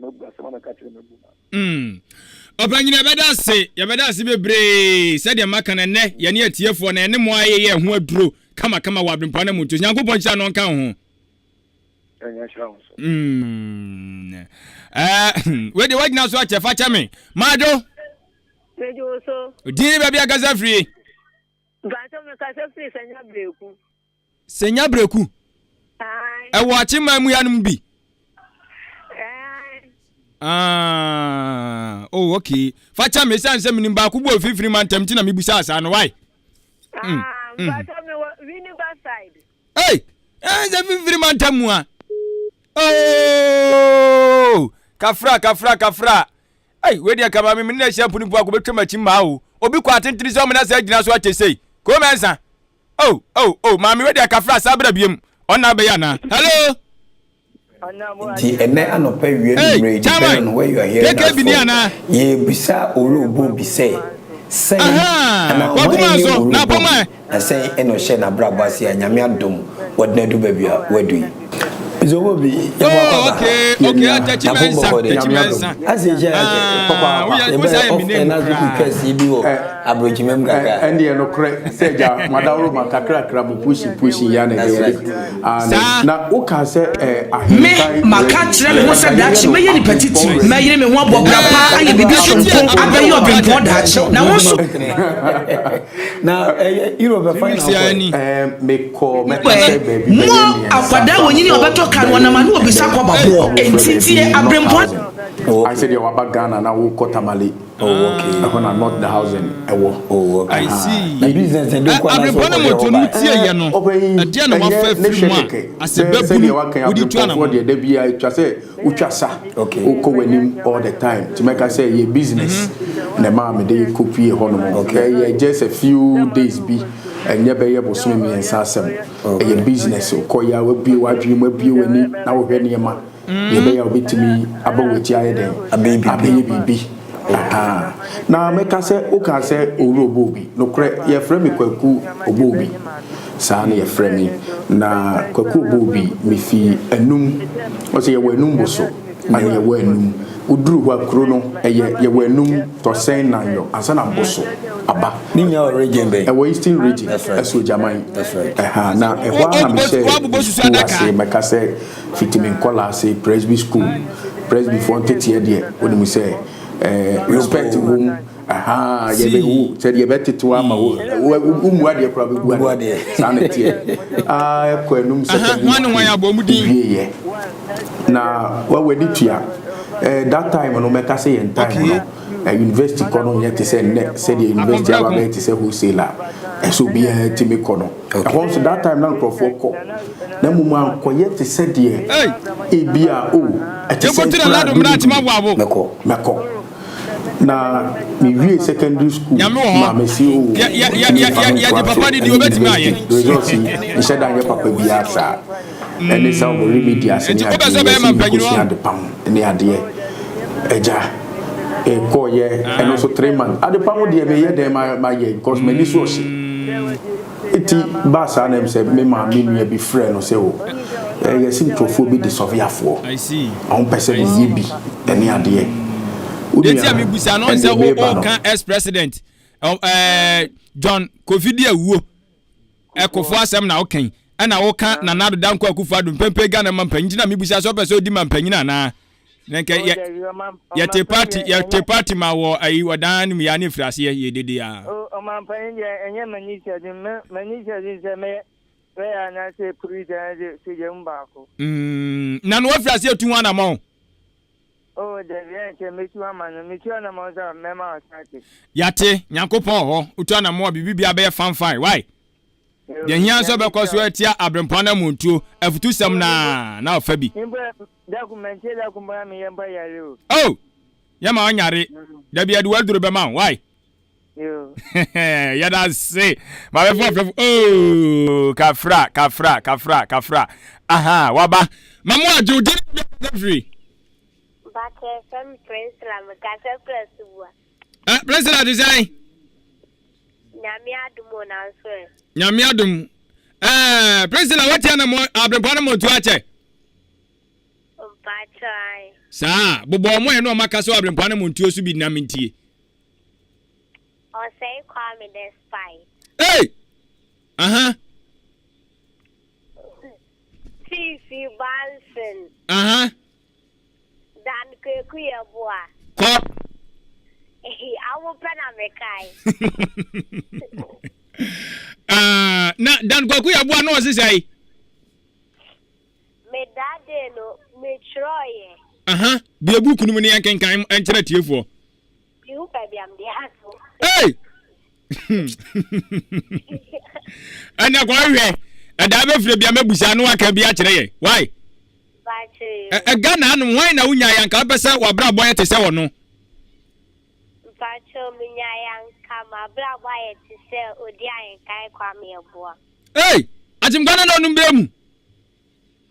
mabu asema na kachire mabu Opanyina beda se bebre said ya maka na ne ye ne atiefo na ene mo aye ye ho aduro kama wa Abrempong Anamom Tuo Nyankopon cha no nka ho enya shira ho we de wagina so achefa chame mado mejo so di ba bia gaza free gato me kasa free senya breku ai e wo achima mu yanum bi oh okay facha me san se minim ba ku bo fifiri man tam ti na mebusa asa no why gato me Winneba side hey ze fifiri man tam mu a oh kafra hey we dia kama me na hia puni bu akọ betwa ma o obi kwa atentiri so me na sa gina so atesei ko mensa oh mami we dia kafra sabra biem ona be ya na hello Ti ene anopa wie numre depend on where you are here now. Ye bisa OBOBBY say ana wakumaso na poma na say eno she na brabasi anyame adom wodna du babia wadu yi OBOBBY okay attachment aseja papa we say mi name kasi bi wo abrojimem gaga ende no kre seja madawro makakra bu pushi ya na de na o ka se me maka kire me ho se da chi me ye ni petitiri me yire me ho abobra pa aye bibi sonko abayi Abrempong da chi na wo so na Europe final me ko me baby mo akwada wonyini obeto kan wona ma no obisa kwa babo entitie Abrempong I said you are Ghana now we cut Tamale. Oh, okay. I'm gonna not the housing. Oh, okay. I see. The business and do Abrempong Anamom Tuo no tie ye no. Adia na wafa free mu a se babu udi tu na for the debia twa say utwasa. Okay. Uko wenim all the time to make us say your business. Na ma me dey copy hono. Okay. Just a few days be and you be able to swim in Sassam. A business ko ya we bi wadwem abi wani na wo hwe ne ma. You be able to me about what you are then. A baby. Now, make us say, okay, say, OBOBBY. No, correct, your friend me KWAKU OBOBBY. Sani, your friend me. Na KWAKU OBOBBY, me fi ANUM. What's your ANUM boso? And your ANUM. Udru wa krono, your ANUM to say na yo. Asana boso. Aba. Ninya region be. A Eastern region. That's right. That's Jamaica. That's right. Now, a while I'm saying, make us say, Fitimin Kola say Presby School. Presby for 30 years. What do we say? Respect whom ye be said ye better to ama umwade probably umwade sanity ko enum second one abomudi na what we did here that time no make say in time university kono yet say said the university about say wholesaler so be timi kono once that time na profoko na mumu ankoye te said the ebia e go to the lado mrati mabo meko na mi wie secondary school ma me si o ya papa di obetimi aye results ni said that papa bi asa and it's our remedial and you go so be man panyiro and pam ni ade eja e ko ye and also 3 months ade pam de me ye dem ma ye because me ni so shi iti basa na me say me ma me nua bi frɛ no say o ye simtrofo bi de surveyor I see on person yi bi ni ade Deti amigusa no say o kan ex-president John Kofidi awuo ekofo asem na okan na wo kan na nado danko akufo adum pempe Ghana mampanyi na migusa so person odi mampanyi na na nke ye te party ma wo ayi wadan mu ya ne frase ye dede a o mampanyi enye manyi se me we ana se president se je mbako na no frase etu wana ma oh, the Yankee Mitua na Moza, Mema, Yate, Yankopon, ho, Utana mo bibi abe fan. Why? The here so because we tia Abrempong Anamom Tuo, F2 sem na Fabi. Oh, Yama anyare. There be a dual to be man. Why? Yeah, that's say. My oh, kafra. Aha, waba. Mama jo free. President design. Nyamiadum. President what yana mo Abrempong Anamom Tuo ache. Bachai. Sa, bobo mo eno maka so Abrempong Anamom Tuo so bi na mentie. O say Kwame the spy. Hey! Uh-huh. TV Banson. Uh-huh. Dan KWAKU Yeboah. Ko. I will plan a mekai. Na Dan KWAKU Yeboah no se say. Me dade no me troye. Aha, bi book no ni ankenkan enkyere tiefo. Bi hu pa bi am de haso. Hey! Ana kwa hwe. Ada be fire bia mabusa no aka bia kyere ye. Why? Bachi. Gana anu why na unya yanka pesa wa bra boy te se wo no. Bachi munya yanka ma bra boy te se Odi-Ahenkan Kwame Yeboah. Hey! Atimgana no numbe mu.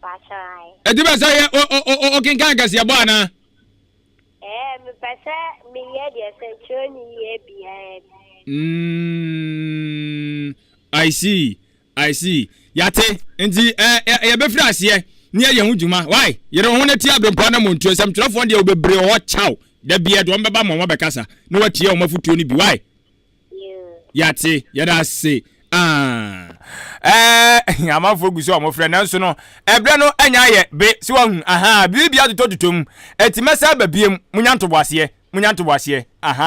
Bachi. Ediba say o kenkan gase abo ana. Me pese me ye de sentroni ye bia. I see. Yate nti ye be fira ase ne ye hu djuma. Why? Ye ho na ti Abrempong Anamom Tuo sam trofo de obebre ho chaw. Da bia de ombeba mo be kasa. Na watie o mafutuo ni bi. Why? Yate, yada se. Amafo guso o mo frɛ nanso no ebre no anya ye be si wa hu aha bibia tototom etimesa babiem munyantoboase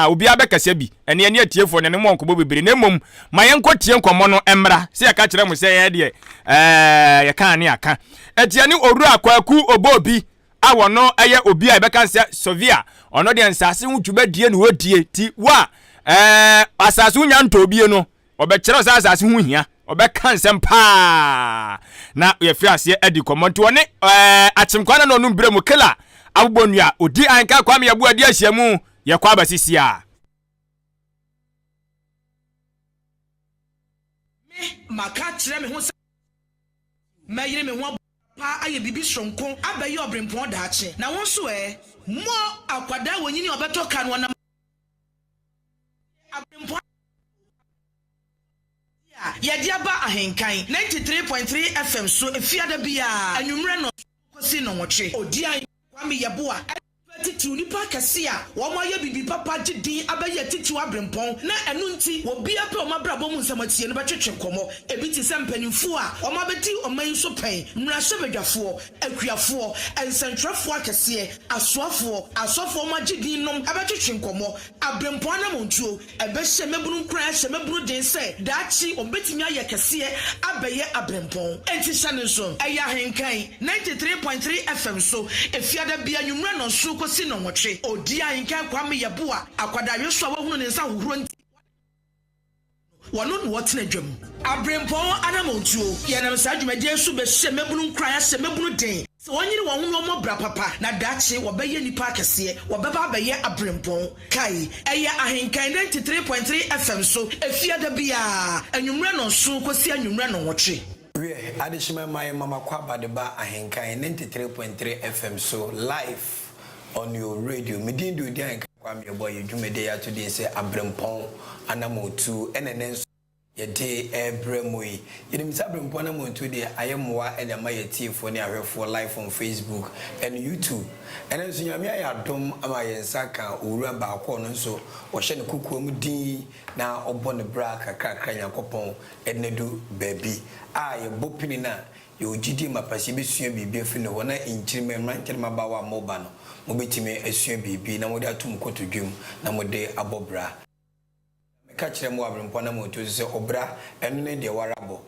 obi abekase bi ene ene atiefo ne mo nkobo bebere na mom mayenko tie nkomo no emra se aka kire mu se ye de ye kan ne aka etiani oru KWAKU OBOBBY awo no eye obi a ebeka se SURVEYOR ono de nsase hu dwumadie ne wodie ti wa asase unyanto obie no obekere asase hu hia obeka nsem pa na ye fi ase edi komonto one atimkwana no no mbrem kela abonua Odi-Ahenkan Kwame Yeboah di ahyiamu ye kwa basisia maka kire me ho mayire me ho pa aye bibi sonko abaye Abrempong daache na won so mo akwada wonyini obeto kanu na Abrempong yedi aba ahenkan 93.3 FM so efiada bia anwumre no kosi no wotwe Odi-Ahenkan Kwame Yeboah titu nipa kase a wo ma ye bibi papa gidi abaye titu Abrempong na enu nti wo bia pe o ma brabo mu nsamatie no betwetwe komo ebi ti sempanimfu a o ma beti o man so pen mrahye bedwafo akuafo ensentwafo akase asofo ma gidi nom abetwetwe komo Abrempong Anamom Tuo ebehye mebunu nkran hye mebunu den se daachi o betimi aye kase abaye Abrempong enti hye nso eya henkan 93.3 FM so efiada bia nwumre no so si no wotwe Odi-Ahenkan Kwame Yeboah akwadawe so awahunu ne nsa hohoro nti wono no wotena dwam Abrempong Anamom Tuo ye nam sa dwumadie so be hye mebunu nkran hye mebunu den so wonyiri wo hono mo bra papa na daache wo beye nipa akese wo beba beye Abrempong kai eye Ahenkan 93.3 FM so efiada bia anwumre no so kosi anwumre no wotwe adishima my mama kwaba de ba Ahenkan 93.3 FM so live on your radio. Medin do Odi-Ahenkan Kwame Yeboah yedwumede ya to dey say Abrempong Anamom Tuo enenenso yede ebremoi yedim say Abrempong Anamom Tuo dey ayemwa ene ma yetiefo ne ahwefo live on Facebook and YouTube enenso nyame ayadom ama yensa kan owura ba akọ no nso wo hye ne kokoam din na obo ne bra kakra Yakopon enedu baby yebopini na yo gidi mapasi besua bibia fi no na inchirime manchirima bawa moba no mobetime asua bibi na mode atum kotodwum na mode abobra meka kire mo Abrempong Anamom Tuo se obra eno ne de warabo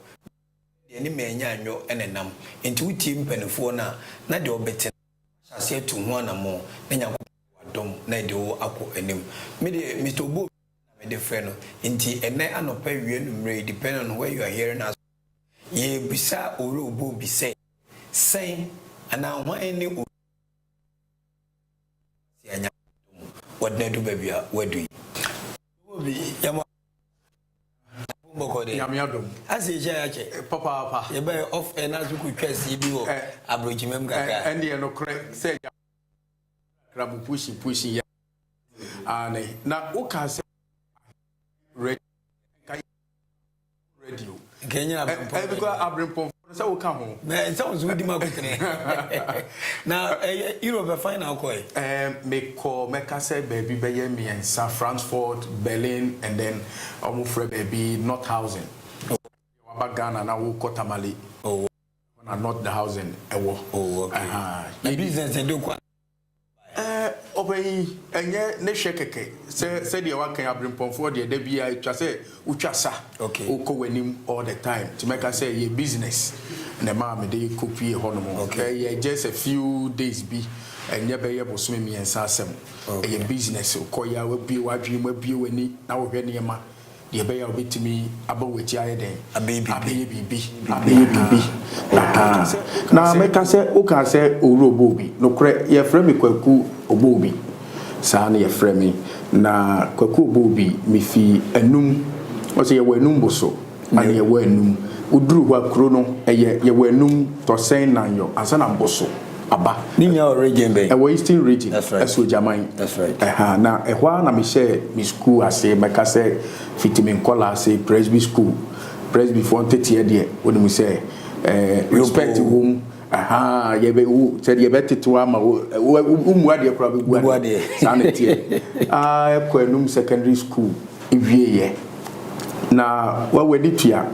de ni menya anwo enenam enti wuti mpanifo na de obete ase atu ho anamo na Yakopon wadom na de wo akọ anim me de Mr. Obo me de frɛ no enti ene anopa wie numre depend on where you are hearing us ye bisa OBOBBY say ana why ni anya wadna do baby wadu OBOBBY yama mbokode yam yadom ase je yache papa ye be off enazu ku twasi bi wo abrojimem gaga ende no kre say krabu pushi ya ane na o ka say radio Kenya because Abrempong So we come. Man, sounds with him. Now, you know, the final call. Me call, make us say baby, baby, me and San Frankfurt, Berlin, and then almost baby, not housing. Ghana now we cut Tamale. Oh, not the housing. Oh, okay. The business and do what? Obey, and yet, ne shake. Say the one can Abrempong for the DBI, just say, Uchasa. Okay. Oko him all the time to make us say, ye business. And the mammy, they could be a honeymoon. Okay, yeah, just a few days be, and never able to swim me and sassam. A business, Koya will be what dream will be when it now very near. The baby will be to me about which I then a baby. Now, make us say, who can say, OBOBBY? No, correct, your friend me KWAKU OBOBBY. Sana your friend me. Na KWAKU OBOBBY, me fi ANUM. What's your ANUM boso? And your ANUM. Udru wa krono, your ANUM to say nanyo, as an amboso. Aba. Ninya region be. A Western region. That's right. That's right. Na ehwa na me share me school ase make say fitimin kola ase Presby school. Presby for 30 year there. When we say respect whom ye be said ye better to ama umwade kra be gua. Sanity. KWANUM secondary school iwie ye. Na wa wedi tua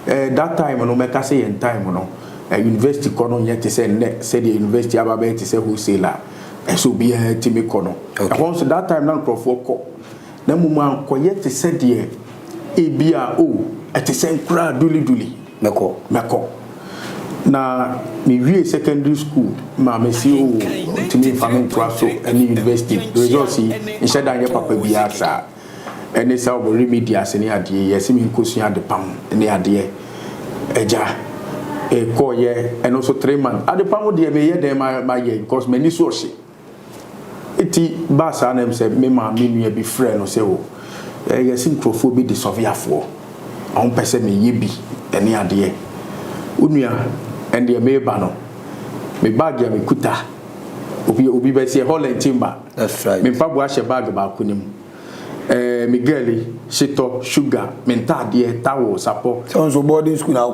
that time no make say in time no university kono yet say net say the university ababe to say wholesaler so be a timi kono once that time na crofo ko na muma ko yet say the ebia o et say nkra duli meko na mi wie secondary school ma me see o timi famin so any university results in sheda nya papa bia sa any say obo remedias ni ade yes mi nkosu ade pam ni ade eja a call year and also 3 months. At the palm de me year my year because many source. Iti basa nem say me ma me be friend or say oh yes microphone the surveyor for. On person me ye be any idea. Unia and the me bano. Me bag ya me kuta. Obi be say Holland timber. That's right. Me pa wash a bag ba kunim. Migueli, Shito, Sugar, Mentadie, Tawo, Sapo. Sounds of boarding school now.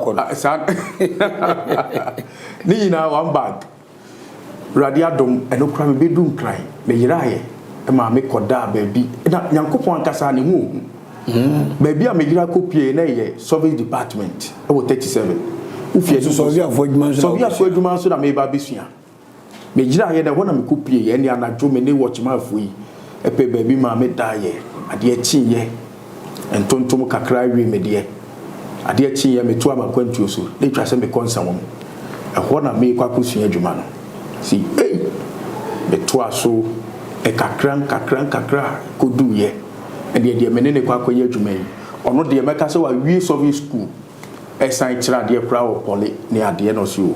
Nina, one bag. Radiadum, and no crime be doom cry. Mejiraye, and my make koda baby. Yankopon Casani womb. Baby, I make a copy in a service department. Over 37. If you so we avoid man, so we avoid man, so that may be Bisia. Mejiraye, the one I'm copy, any other Germany watch my free. A baby, mamma die. Adeɛ chinye entontom kakra wi me de adeɛ chinye me to amakwantuo so le twa se me konsa won ɛhɔ na me kwakosua adwuma no si me to aso kakra kodu ye de me ne kwakoye adwuma yi ɔno de meka se wa wi service school ɛsan kyerɛ adeɛ kra wo pole ne adeɛ no so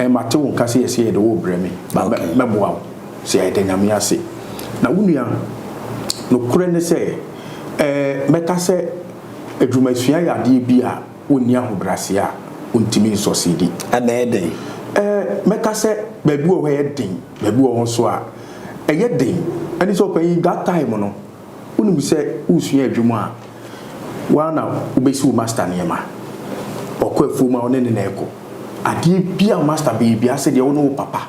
mate won ka se yesi de wo breme ba meboa se ɛde nyame ase na wunua no kure ne say meka say adwumasua yade bia woni ahobrase a ontimi nsosidi ana eden meka say baabi wo he den baabi wo so a eye den ani so pan that time no woni say usua adwuma a wana ubesi wo master niema okwafu ma one ne na eko ade bia master bia say de wo no papa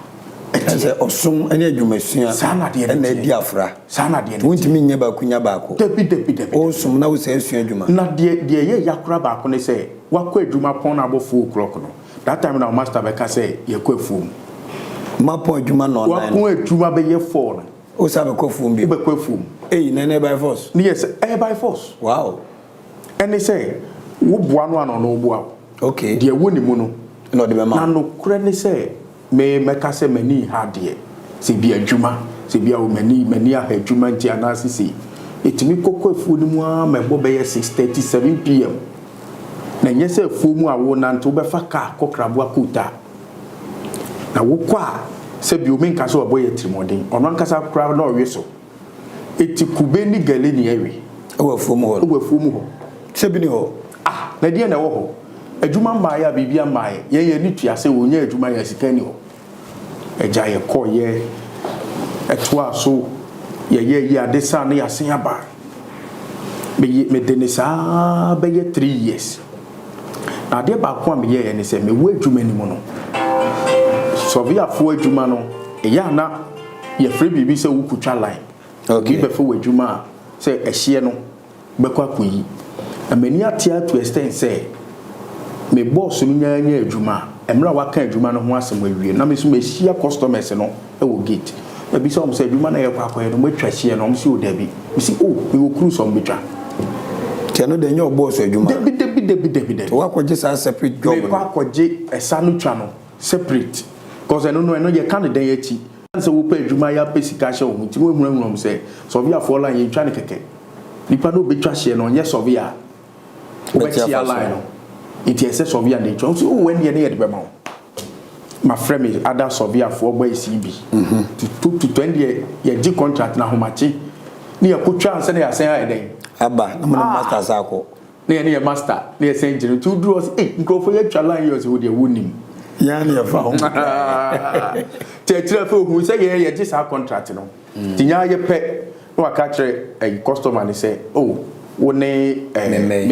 ese osum ene adwumasua sana de na di afra sana de wontimi nya ba kunya ba ko depi osum na wo se asua adwuma na de ye yakura ba ko ne se wakọ adwuma pon na abofo o'clock no that time na master be ka say ye kwafu mapo adwuma no na wakọ adwuma be ye 4 no o sa be kwafu bi be kwafu na by force yes by force wow and they say wo boa no ano no boa okay de woni mu no no de be ma na no kure ne say me meka se mani hadie se bia adwuma se bia o mani a adwuma nti anasisi etimi kokwafu ni mu a mebo be 6:37 pm na nyese afu mu a wo nanto be fa ka kokrabo akuta na wo kwa se bi o menka so oboye trimodin ono ankasa kra na owe so eti kube ni gale ni ewe wo afu mu ho se bi ni ho na die na wo ho adwuma mbaaya bibia mbaaye ye ni tuase wo nya adwuma ya sika ni ho eja ye koye etwa so ye adesa na yasen aba me denisa be ye 3 years na de ba ko am ye ne se me wo adwuma ni mo no surveyor fo adwuma no ya na ye free bibi se wo kutwa line okay be fo adwuma se ehye no be kwa koyi na mani atia to extend say me boss no nya adwuma emra waka adwuma no ho asem awie na me so me hia customers no e wo gate e bi so am say adwuma na ye kwa no mo twa hie no mo si o da bi me si me wo cruise on betwa tiano de nyo boss adwuma debi wa kwaje sa separate job me kwa kwaje esa no twa no separate cause no ye kan den yachi se wo pa adwuma ya pesika hye wo nti wo hunahunam se surveyor for line ye twa ne keke nipa no betwa hye no nye surveyor wo betya line no it is surveyor dey twa so when ye ne ye de be ma my friend is other surveyor for boy CB to 20 ye gi contract na homachi ne ye kotwa anse ne ya sen ha den aba na mo master sako ne master ne sen jinu to do us nkrofo ye twa line yo se wo de wonim yani ya fa tire fe ohu se ye gi sa contract no tinya ye pe no aka kire customer ni say oh wo ne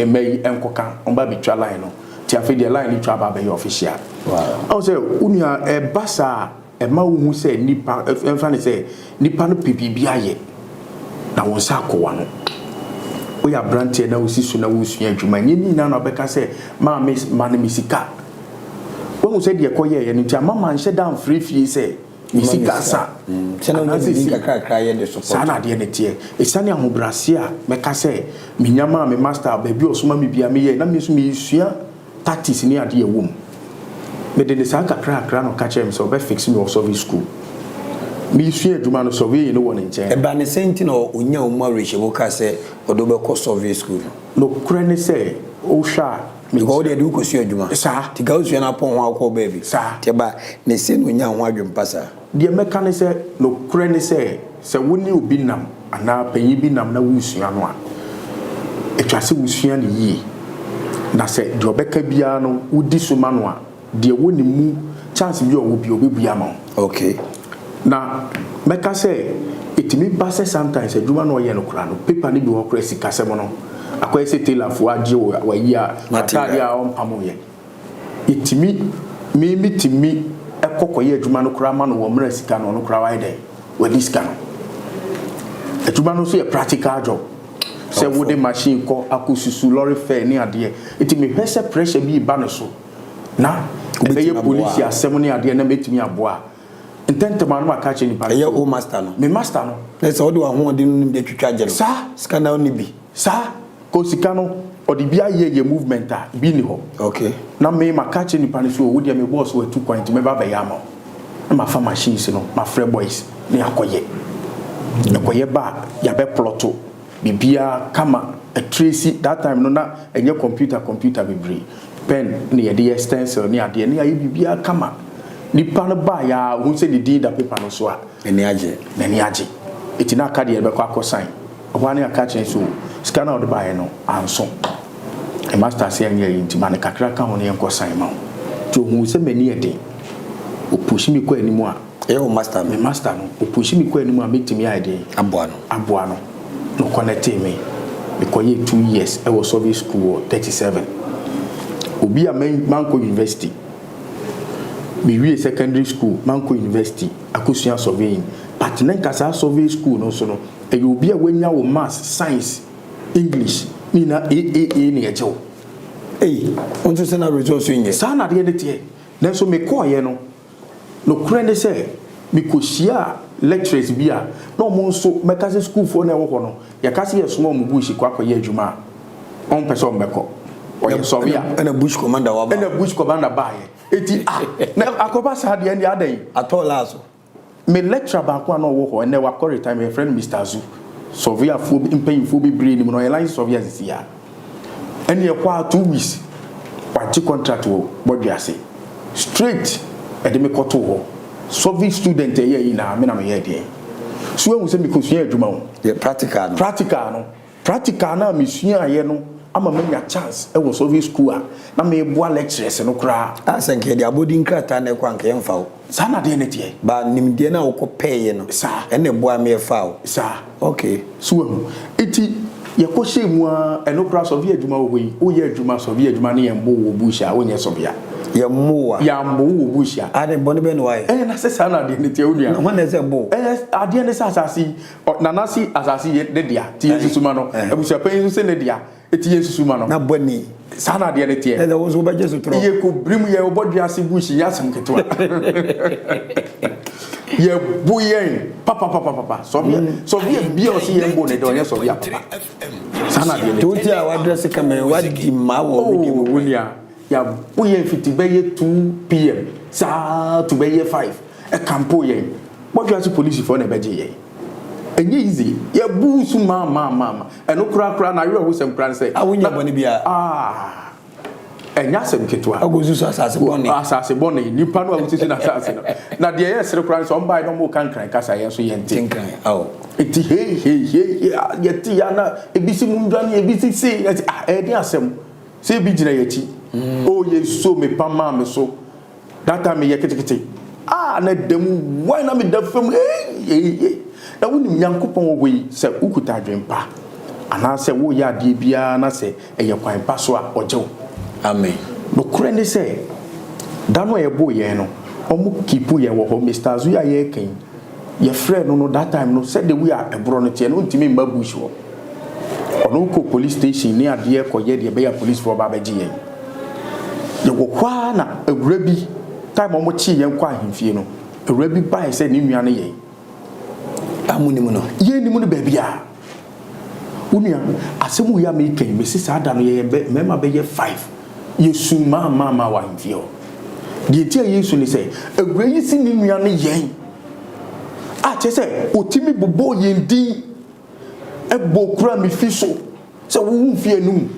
me enkoka on ba bitwa line no ti afi de line ni twa ba be official wow I say unia basa e ma hu say nipa emfa ni say nipa no pipibi aye na won sa akwa no o ya brantie na osisu na wosua adwuma nyi ni na obeka say ma me misika won say de koye ye nti mama nche down free fee say misika sa chena na zinga kakra ye de support sana de ne tie esane ahobrase a meka say minyama me master baby osoma me bia me ye na me so me sua tactics ni ade ewom me de ne sa kakra no ka chem so be fix me service school me sua adwuma no survey no won nche e ba ne senti no onya o ma rehebo ka say odo be ko service school no kure ne say o sha me go de du ko sua adwuma sa ti ga usua na pon ho akọ baby sa ti ba ne se no nya ho adwumpa sa de meka ne say no kure ne say se woni obi nam ana panyi bi nam na wusua no a etwase wusua ne yi na se de obeka bia no wudi suma no a de woni mu chance bi owo bi obebia ma okay na meka say etimi ba say sometimes adwuma no ye no kura no paper ni bi wo kura sika se mo no akwai se tailor fo age wa yi a matade a on pamo ye etimi mi timi ekokoye adwuma no kura ma no wo mra sika no kura wa ide wa diska no adwuma no so ye practical job se wo de machine ko akosusu lorry fare ni ade etimi hwese pressure bi ba no so na ebeye police asem ni ade na metimi aboa intentema no aka che ni pa ye o master no me master no na se odo ho de no de twitwa je no sa sika na oni bi sa ko sika no odi bia ye movement a bi ni ho okay na me maka che ni pa so wo de me boss we 2 point me ba ba ya ma na ma fa machines no ma free boys ni akoye ba ya be ploto bibia kama a tracy that time no na enye computer bebre pen ni ye de stencil ni ade ni ayi bibia kama ni pan ba ya hu se di da paper no so a eni age etina aka de be kwa sign obane aka chen so scanner of the buy no anso e master say enye yin ti man kakra ka ho ne enko sign ma to hu se mani ede o push mi ko animu a e o master no o push mi ko animu a metimi ide aboa no connect me because ye 2 years I was service school 37 obi a manko university we secondary school manko university akusua surveying but then kasa survey school no so no e obi a wanya wo maths science english ni na ni ejo on to send a result so yin sa na de ne tie then so me call ye no kure ne say me ko shia lecturers bia no mo so mekase school for na wo ho no ya kase ye so mo bush kwa kwa ye adwuma on person beko o surveyor na bush commander wa ba eti na akoba sa de ndi adan atola so me lecturer ba kwa no wo ho na wa correct time my friend Mr. Zu surveyor fo impen fo bi brain no line surveyor sia ene ye kwa 2 weeks party contract wo bodwiase straight e de me koto ho service student ye na me na me ye de so ehun se me ko sua adwuma wo practical na me sua ye no ama manya chance e wo service school a na me boa lecturers no kra asenke de abodin krata na kwa nke mfa wo sa na de ne tie ba nimde na wo ko peye no sa ene boa me fa wo sa okay so ehun eti ye ko shemu a eno kra sovia adwuma wo yi wo ye adwuma sovia adwuma ne ye mbo wo busha wo nye sovia ye mmo wo busha ade bone be no why na se sa na de ne tie onua ho na se bo ade ne sa asasi na nasi asasi ye de dia tie susuma no abusa pan se ne dia etie susuma no na boni sa na de ne tie e wo so ba jesu tro ye ko brim ye obodua se bushi ya sam ketwa ye buyen papa sovia bia o si ye mbo ne do ye sovia papa sana de ne tuti a wadress kama wadi ma wo widi mo wunia ya buyen fiti be ye 2 pm sa to be ye 5 e campo ye bodua se police for na be je ye enye easy ye bu su ma eno kura na we ho sem kura say awunya boni bia enya sem ketwa agozu so asase bone nipa no awutisi na asase no na de ye sere kura so mba no mo kankran kasa ye so ye ntinkan aw eti hey ye ti ya na ebisi mundwan ebisi se edi asem se bi gina ye ti o ye so me pama me so that time ye ketekete na dem why na me da fam na wonim Nyankopon wo yi se ukuta adwempa ana se wo ya de bia na se eye kwan pa so a ojew amen no kure ne se dano ye bo ye no omu kipu ye wo ho Mr. Azuya ye ken ye frɛ no that time no said the we are ebro no tie no ntimi mba bush wo ono ko police station ni ade ko ye de be ya police for ba baji ye ye wo kwa na ewura bi time omo chi ye nkwa ahemfie no ewura bi ba se ni nua no ye amunimu no ye ni mu no ba bia unia asemu ya me ken me sisa da no ye mema be ye 5 ye suma mama wa ahemfie o de tie Yesu ni se ewura yi si ni nua no ye chese otimi bobo yendi ebo kura mi fi so se wo mfi anum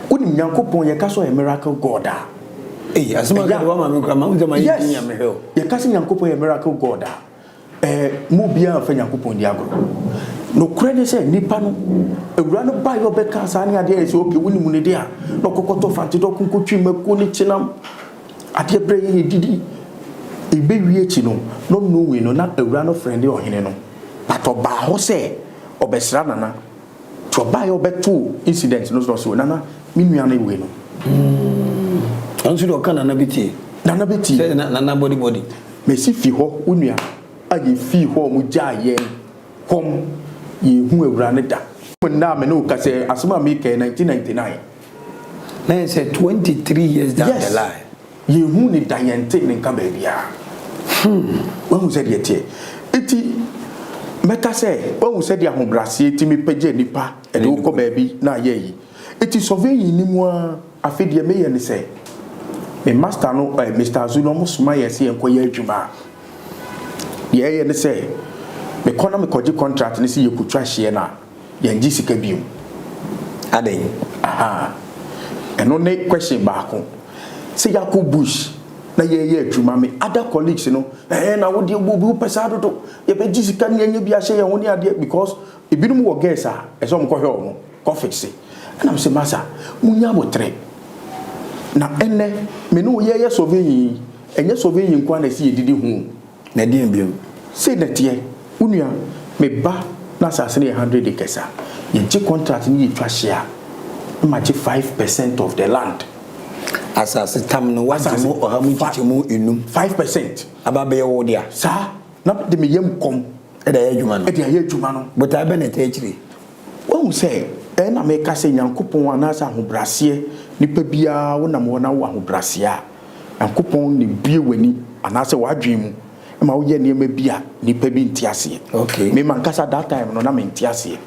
woni Nyankopon ye ka so a miracle god a asema ka wa ma me kura ma unze ma yendi ya me he ye ka se Nyankopon ye miracle god a mo bia fa Nyankopon di agro no kura ne se nipa no ewura no ba yo be ka sa ne ade se oke woni mu ne de a no kokoto fante do kunkotwi mako ni chinam ade bre ye didi ebe wie chi no we no na ewura no friend ohene no but oba ho se obesra nana to oba yo beto incident no so nana mi nua na we no ansu do kana na beti say nana body me si fi ho unua age fi ho mu ja ye kom ye hu ewura ne da na me no ka say asoma me ka 1999 na say 23 years down the line ye hu ni dayente ne ka ba bia when we said yet eti meta say when we said the ahobrase eti me page nipa e do ko baabi na ye yi eti surveying ni mu afedie me ye ne say me master no Mr. Azulo mo suma ye se enko ye adwuma ye ne say me kono me koji contract ne se ye kutwa hye na ye ngi sika biom aden eno ne question baako se Yakub Bush na ye adwuma me other colleagues no na wo de obu pesa dodo ye be jisika ne anya bi ahye ye ho ne ade because ebinum wo guess a eso mo kohwe o ko fixe na me se masa munya motre na enne me no ye surveying enye surveying kwa na si edidi hu na di biom se na tie unua me ba na asase ne 100 acres a ye ji contract ni twa hye a ma ji 5% of the land asase tam no wajimo ohamu chichemu enum 5% ababe wo dia sa na de me yem kom e da adwuma no e de adwuma no but abenete achiri won say na me ka se Nyankopon anasa ahobrase nipa bia wonam wona wo ahobrase a Nyankopon ne bie wani anasa wadwen mu ma wo ye niema bia nipa bi ntiase okay me man kasa that time no na me ntiase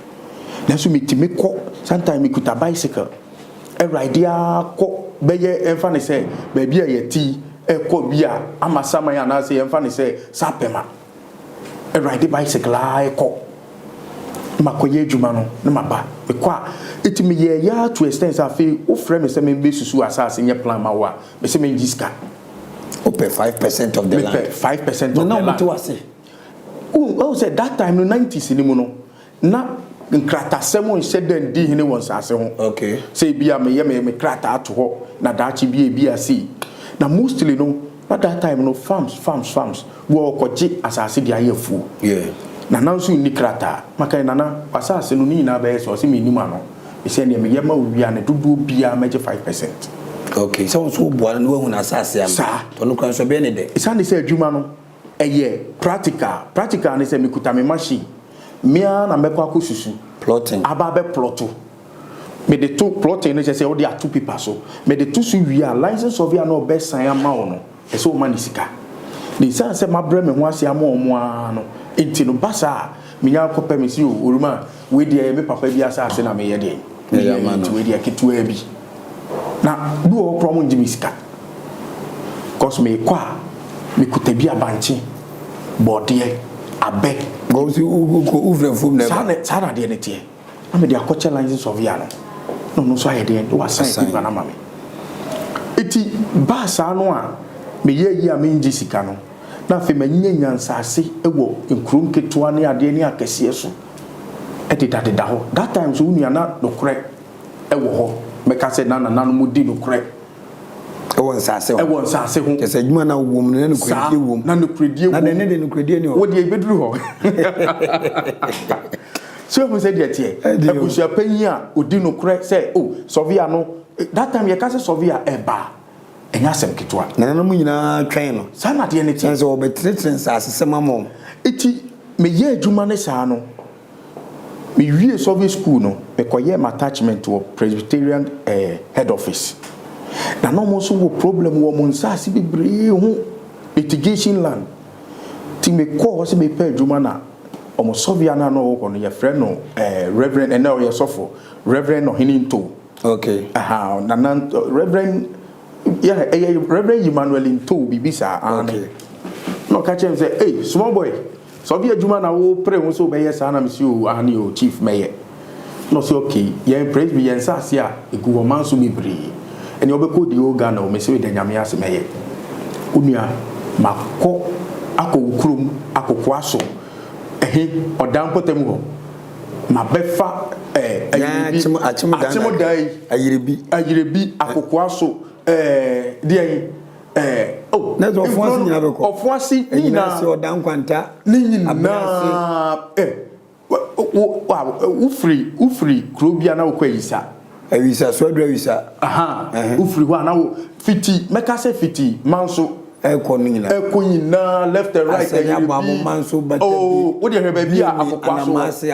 na so metime ko sometime me kuta bicycle e ride a ko beye emfa ne se ba bia ye ti e ko bia amasama ya na se emfa ne se sapema e ride bicycle a e ko makoye adwuma no na maba me kwa etimi ye ya to extent afi o frɛ me se me be susu asase nye plan ma wa me se me ngiska open 5% of the land 5% of the land no to ase o say that time no 90s ni mu no na nkrata semo nhyeden di hene won sase ho okay say bia me krata ato ho na daachi bia si na mostly no at that time no farms wo koje asase dia yefu na nanso ni krata maka nana asase no ni na be so se menim ano e se ne me yema owia ne dodo bia meje 5%. Okay, so boa no hu na asase am to no kran so be ne de e sa ne se adwuma no eye practical ne se mekuta me machine mia na mekọ akosusu plotting aba be ploto me de to plotting ne se o de atu paper so me de to su wi a license of ya no be san ama wo no e so ma ni sika ni sa se mabre me ho ase ama omo ano enti no basa me nya kopa me si o oruma we de me papa bi asase na me ye de ya ma no we de ketu abi na du o kro mo njimi sika cause me kwa me kutabi abanchi bode abe go si uvre fum ne sa na de ne tie na me de akoche license of ya no so aye de wa sign na mama me eti basa no a me ye yi a me nji sika no na fe manya nyansase ewo nkrum ketua ne ade ne akese so edida ho that time so nua na dokore ewo ho meka se na no mudi dokore ewo nsase ho kese adwuma na wom ne no kredie wom na no kredie na ne de no kredie ne wo de ebeduru ho so mo se de tie abusua panyi a odi dokore se surveyor no that time ye ka se surveyor eba enya sem kitwa na no mu nyina twen no sa na de ne tie so obetretre nsase semamom eti me ye adwuma ne sa no me wie survey school no me koye attachment to Presbyterian head office na no mo so wo problem wo mo nsase bebre ho litigation land ti me ko se me pa adwuma na omo surveyor na no wo no ye friend no reverend and now ye sofo reverend no hininto okay na reverend reverend Emmanuel into bibisa okay no catch him say hey small boy so be adwuma na wo pray wo so be yes na me see o ani o chief mayor no say okay ye praise be yen sase a egu wo man so mebre eni obeko di o Ghana o me say de nyame ase mayor onua makọ akokrum akokwa so odam potem ho ma befa achimo dai ayirebi akokwa so die na do ofuasi nyina beko ofuasi nyina se odam kwanta nyina ufri krobia na okwayisa awisa so adwa wisa ufri ho na fiti meka se fiti manso eko nyina left and right aya babu manso batabi wo de hweba bia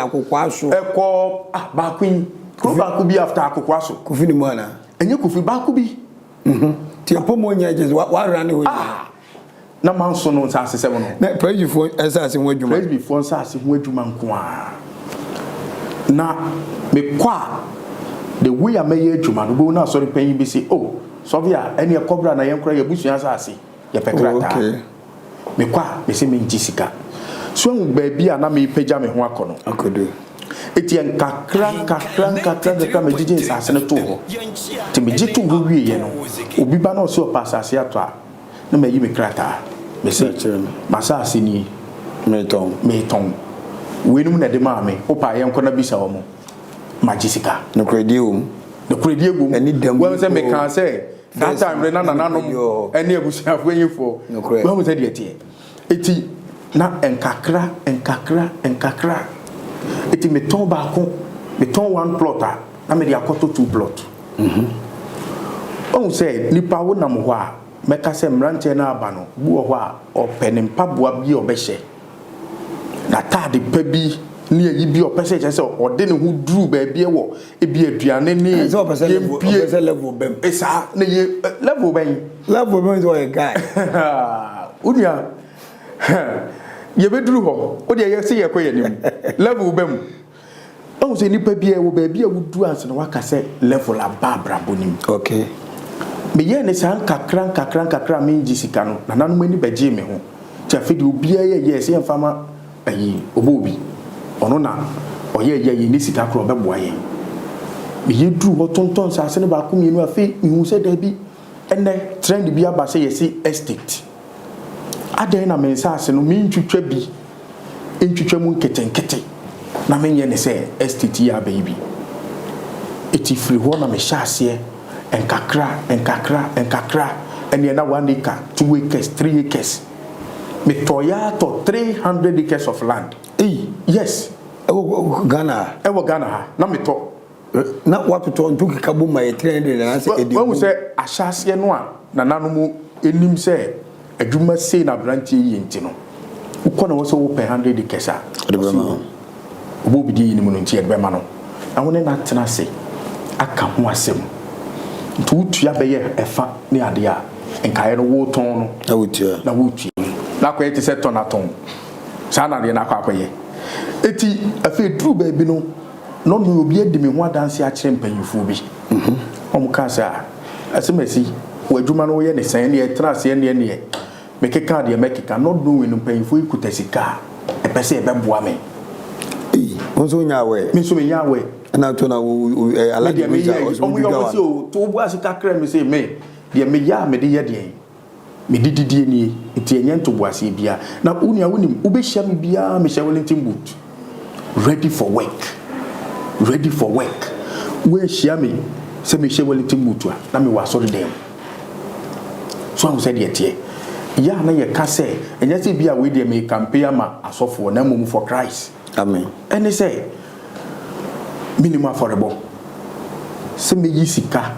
akokwaso eko bakwin kroba bi after akokwaso kufi ni mwana enye kufi baku bi ti apomo nya je wa rane ho na manso no nsase se no na praise for esase ho adwuma praise before nsase ho adwuma nko a na me kwa the way I may adwuma no bo na sorry pan bi say surveyor ene e kobra na yenkora ye busua nsase ye pekrata me kwa me se me njisika so hu ba bia na me pagya me ho akono akodo etien kakra me jije nsase no to ho ti me jitu ho wie ye no obi ba na o se o pasase ato a na me yi me krata me se masase ni meton wenum na de ma me o pa yenkona bisa wo mo majisika no kredium eni dem we say me kan say that time re na nanom eni abusia afanyefo we mo say de tie eti na enkakra eti me ton ba ko me ton one plot na me de akoto two plot on say nipa wo nam ho a me ka say mranche na aba no bu ho a openim paboa bi obehye na tade pa bi ni yi bi opese je se ode ne hu duru ba bi e wo e bi aduane ni opese level bem esa na ye level bem is a guy unia ye be duru ho o de ye se ye koye nim level bem o se nipa bi e wo ba bi e wo duru anse na waka se level ababra bonim okay me ye ne san kakran me njisika no na nanu mani baje me ho tia fedi obi ye se mfama ayi OBOBBY ono na oye ni sika kro beboa ye me ye duru ho tonton sa ase ne ba ko mienu afi mihu se da bi ene trend bi aba se ye si estate adan na me sa ase no me ntwitwa bi ntwitwa mu nketenkete na me nye ne se estate ya baby eti free ho na me sha ase enkakra ene na 1 acre 2 acres 3 acres me toya to 300 acres of land Yes. Ghana. Ghana. Na me to. Na what to ntu kikabu ma ye 300 na say edi. When we say ahyase no a na nanom enim say adwuma sei na branch yi nti no. Ukọ na wo so wo per 100 kesa. OBOBBY di ni mu nti e be ma no. Na wo ne na tena se aka ho asem. Ntu utua be ye efa ne ade a enkae no wo ton no. Na wotua. Na kwa eti se ton na ton. Sa na de na kwa akoye. Eti afi dru ba bi no no no obi edi me ho adanse a kire mpanyifo bi. Ka sa asemasi wadwuma no ye ne san ne trase ne ne me keka de me keka no do we no mpanyifo ikutasika e pese e beboa me. Onso nyawe. Me so me nyawe. Na to na alade me ja o mu yo so to bu asika kra me say me de me ya me de ye de me dididie ni enti enye nto bu ase bia na unia wonim ubehia me bia me hye Wellington boot ready for work we hia me se me hye Wellington boot a na me wa so de dem so am say de tie ya na ye ka say enye se bia we de me campaign ma asofo na mum for Christ. Amen. And they say minimum affordable. Se me yisika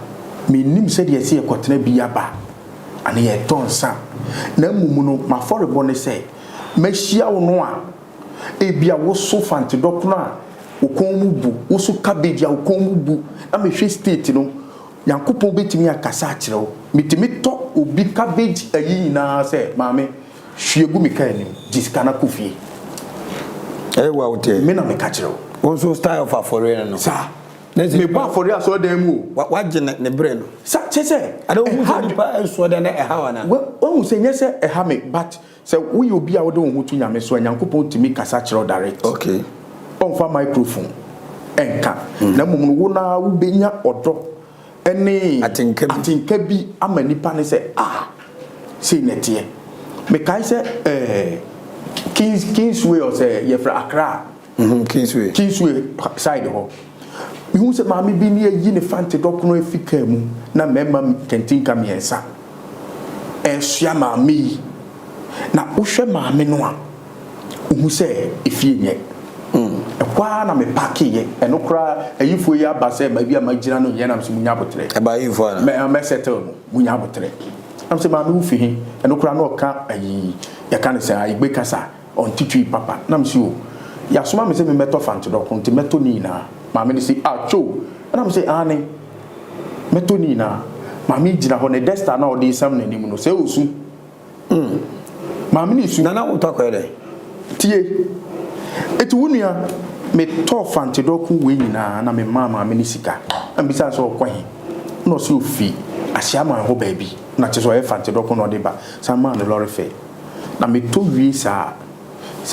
me nim se de se ekotena bia ba ane ye ton sa na mum no ma affordable ne say me hia wo no a e bia wo so fante dokno a wo kon mu bu wo so cabbage a wo kon mu bu na me hwe state no yankopon betimi akasa akire wo mitimi to obi cabbage ayi na say maame hwiegu me kan nim disika na kofie wa wote me na me ka kire wo onso style of afore no sa me ba afore aso dem mu waje ne bre no sa chese ada wu so nipa enso de na eha na wo se nyese eha me but se wo ye obi a wo de wo hutu nyame so yankopon timi kasa kire direct. Okay. On fa microphone enka na mum wo na wo benya odo ene atinka bi amanipa ne se say netie me kai se Kingsway or say ye fra Accra. Kingsway side ho. Me hu se maami bi ne yi ne fante dokno afika mu na mema kentinka miensa. Esua maami na wohwe maami no a hu se efie nye. Kwa na me pake ye eno kra ayifo yi aba se ba bi amagina no ye na mse munya botre. Aba ayifo na. Me settle no munya botre. Am se maami wo fi hin eno kra no ka ayi ya kan se ayi kasa on titui papa na mse o ya soma me se me meto fante dokno nti meto ni na maami ni si cho na mse ane meto ni na maami gina ho ne desta na odi sam na nim no se osu maami ni su na wo to kwere tie eti wunua me to fante dokun we nyina na me mama me ni sika ambisa so kwan no so fi asiama ho baabi na cheso e fante dokun no de ba sama no lorry fe na me to wi sa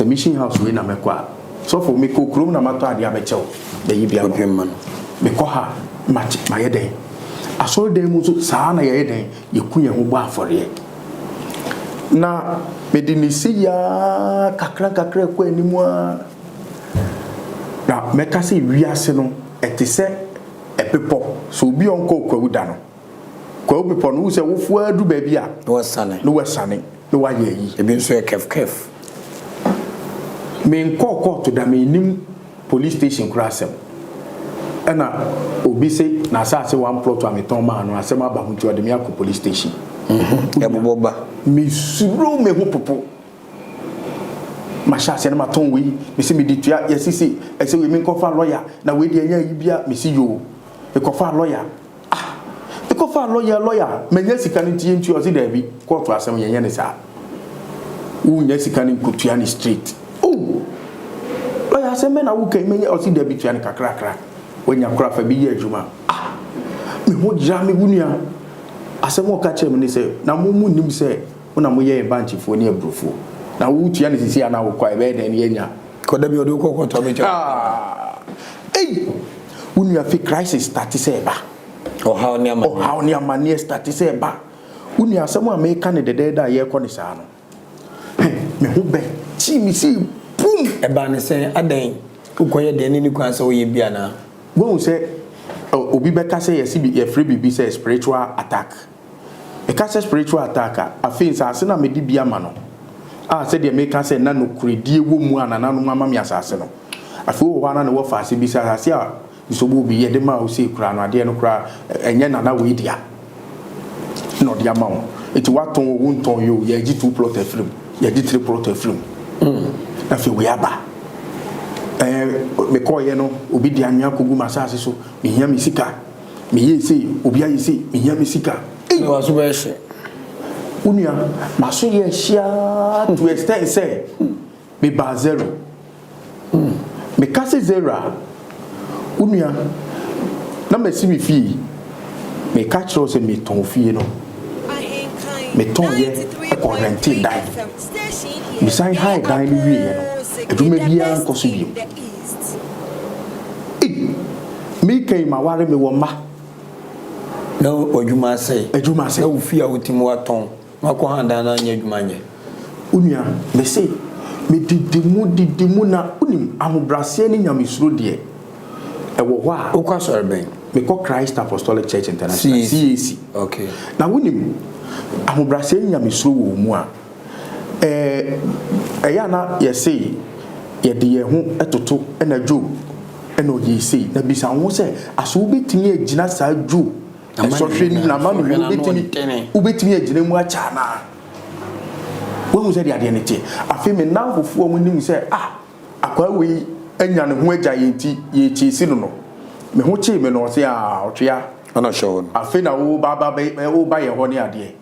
mission house we na me kwa so for me ko krom na mato ade abechew da yi bia man me ko ha match ma yeden aso den mu so sa na yeden yekunya ho ba afore na medinisi ya kakra kwa animu a na meka se wiase no etise epepo so obi onko kwawuda no kwawupepo no se wofu adu ba bia no wasane no wa yi ebi nso e kef me nkoko to da me nim police station krasem ana obi se na sa se one plot am ton ma no asem aba hu ti o de me akọ police station Eboboba me suro me ho popo masha se na maton we me se me ditua yesisi ese we me kofa lawyer na we de anya yibia me si yo e kofa lawyer e kofa lawyer me nya sika ni tie ntu o se da bi court asem ye ne sa u nya sika ni kutua ni street lawyer se me na wo kan me nya o se da bi tua ni kakra wonya kra fa bi ye adwuma me ho jira me wunua asemo ka chere me se na mumu nim se una mo ye banchi fo ni abrofo na wo tua ni sisi ana wo kwa ebe de ni enya ko da bi odo ko to me unu afi crisis start se ba how ni amani start se ba unu asemo America ne dede da ye ko ni sa no me ho be chi mi si boom e ba ne se adan ukoye de ni kwan se wo ye bia na wo se obi beka say yes be free bibi say spiritual attack e ka say spiritual attack a fin sa se na me di bia ma no said the maker said nano credi woman and anum mamma assassino. I feel one and what fast besides ya. So will be the mouse say crown, I dare no cry, and yen another way dear. Not the amount. It's what ton won't on you, ye 2 plot a film, ye 3 plot a film. I feel we are back. Me call you know, Obi the Anya Kugu Masasi so, me hear me sika. Me ye say, Obi I say, me hear me sika. It was worse. Unia, Maso ye share to extent say, me ba zero. Me case zero. Unia, na me see me fee. Me catch us and me ton fee no. Me ton ye e quarantine die. Me sign high die ni wi ye no. E do me bia nkoso bi. Me kai ma ware me wo ma. No odwuma say. Adwuma say. Na wo fie a wotimu aton. Ma ko handa na nya adwuma nye. Unia, me say me didimu na unim ahobrase ni nyamesuro de. E wo ho a. Wo kwa sore ben. Me call Christ Apostolic Church International CAC. Okay. Na wonim ahobrase ni nyamesuro wo mu a. Ya na ye say ye de ye ho etoto na Job ena o ye say na bisa ho say aso betimi agina sa Job so hwe ni na ma no ubetimi agina mu acha na wo mu say de ade ne tie afi me na hofuo mu nim say akwa we anya ne ho agya ye ti ye chi si no me ho chi me no say otwea ana show afi na wo ba ye ho ne ade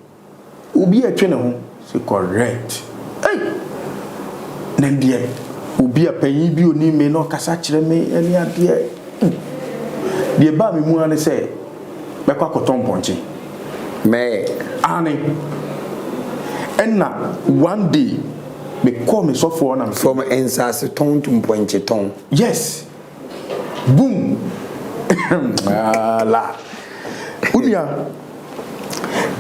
obi atwe ne ho say correct Nandia ubi a payin bi oni me no kasa kire me ani ade de ba me mu ane se be kwa koton ponche me ani enna one day me call me so for na from ensase ton to ponche ton yes boom la unia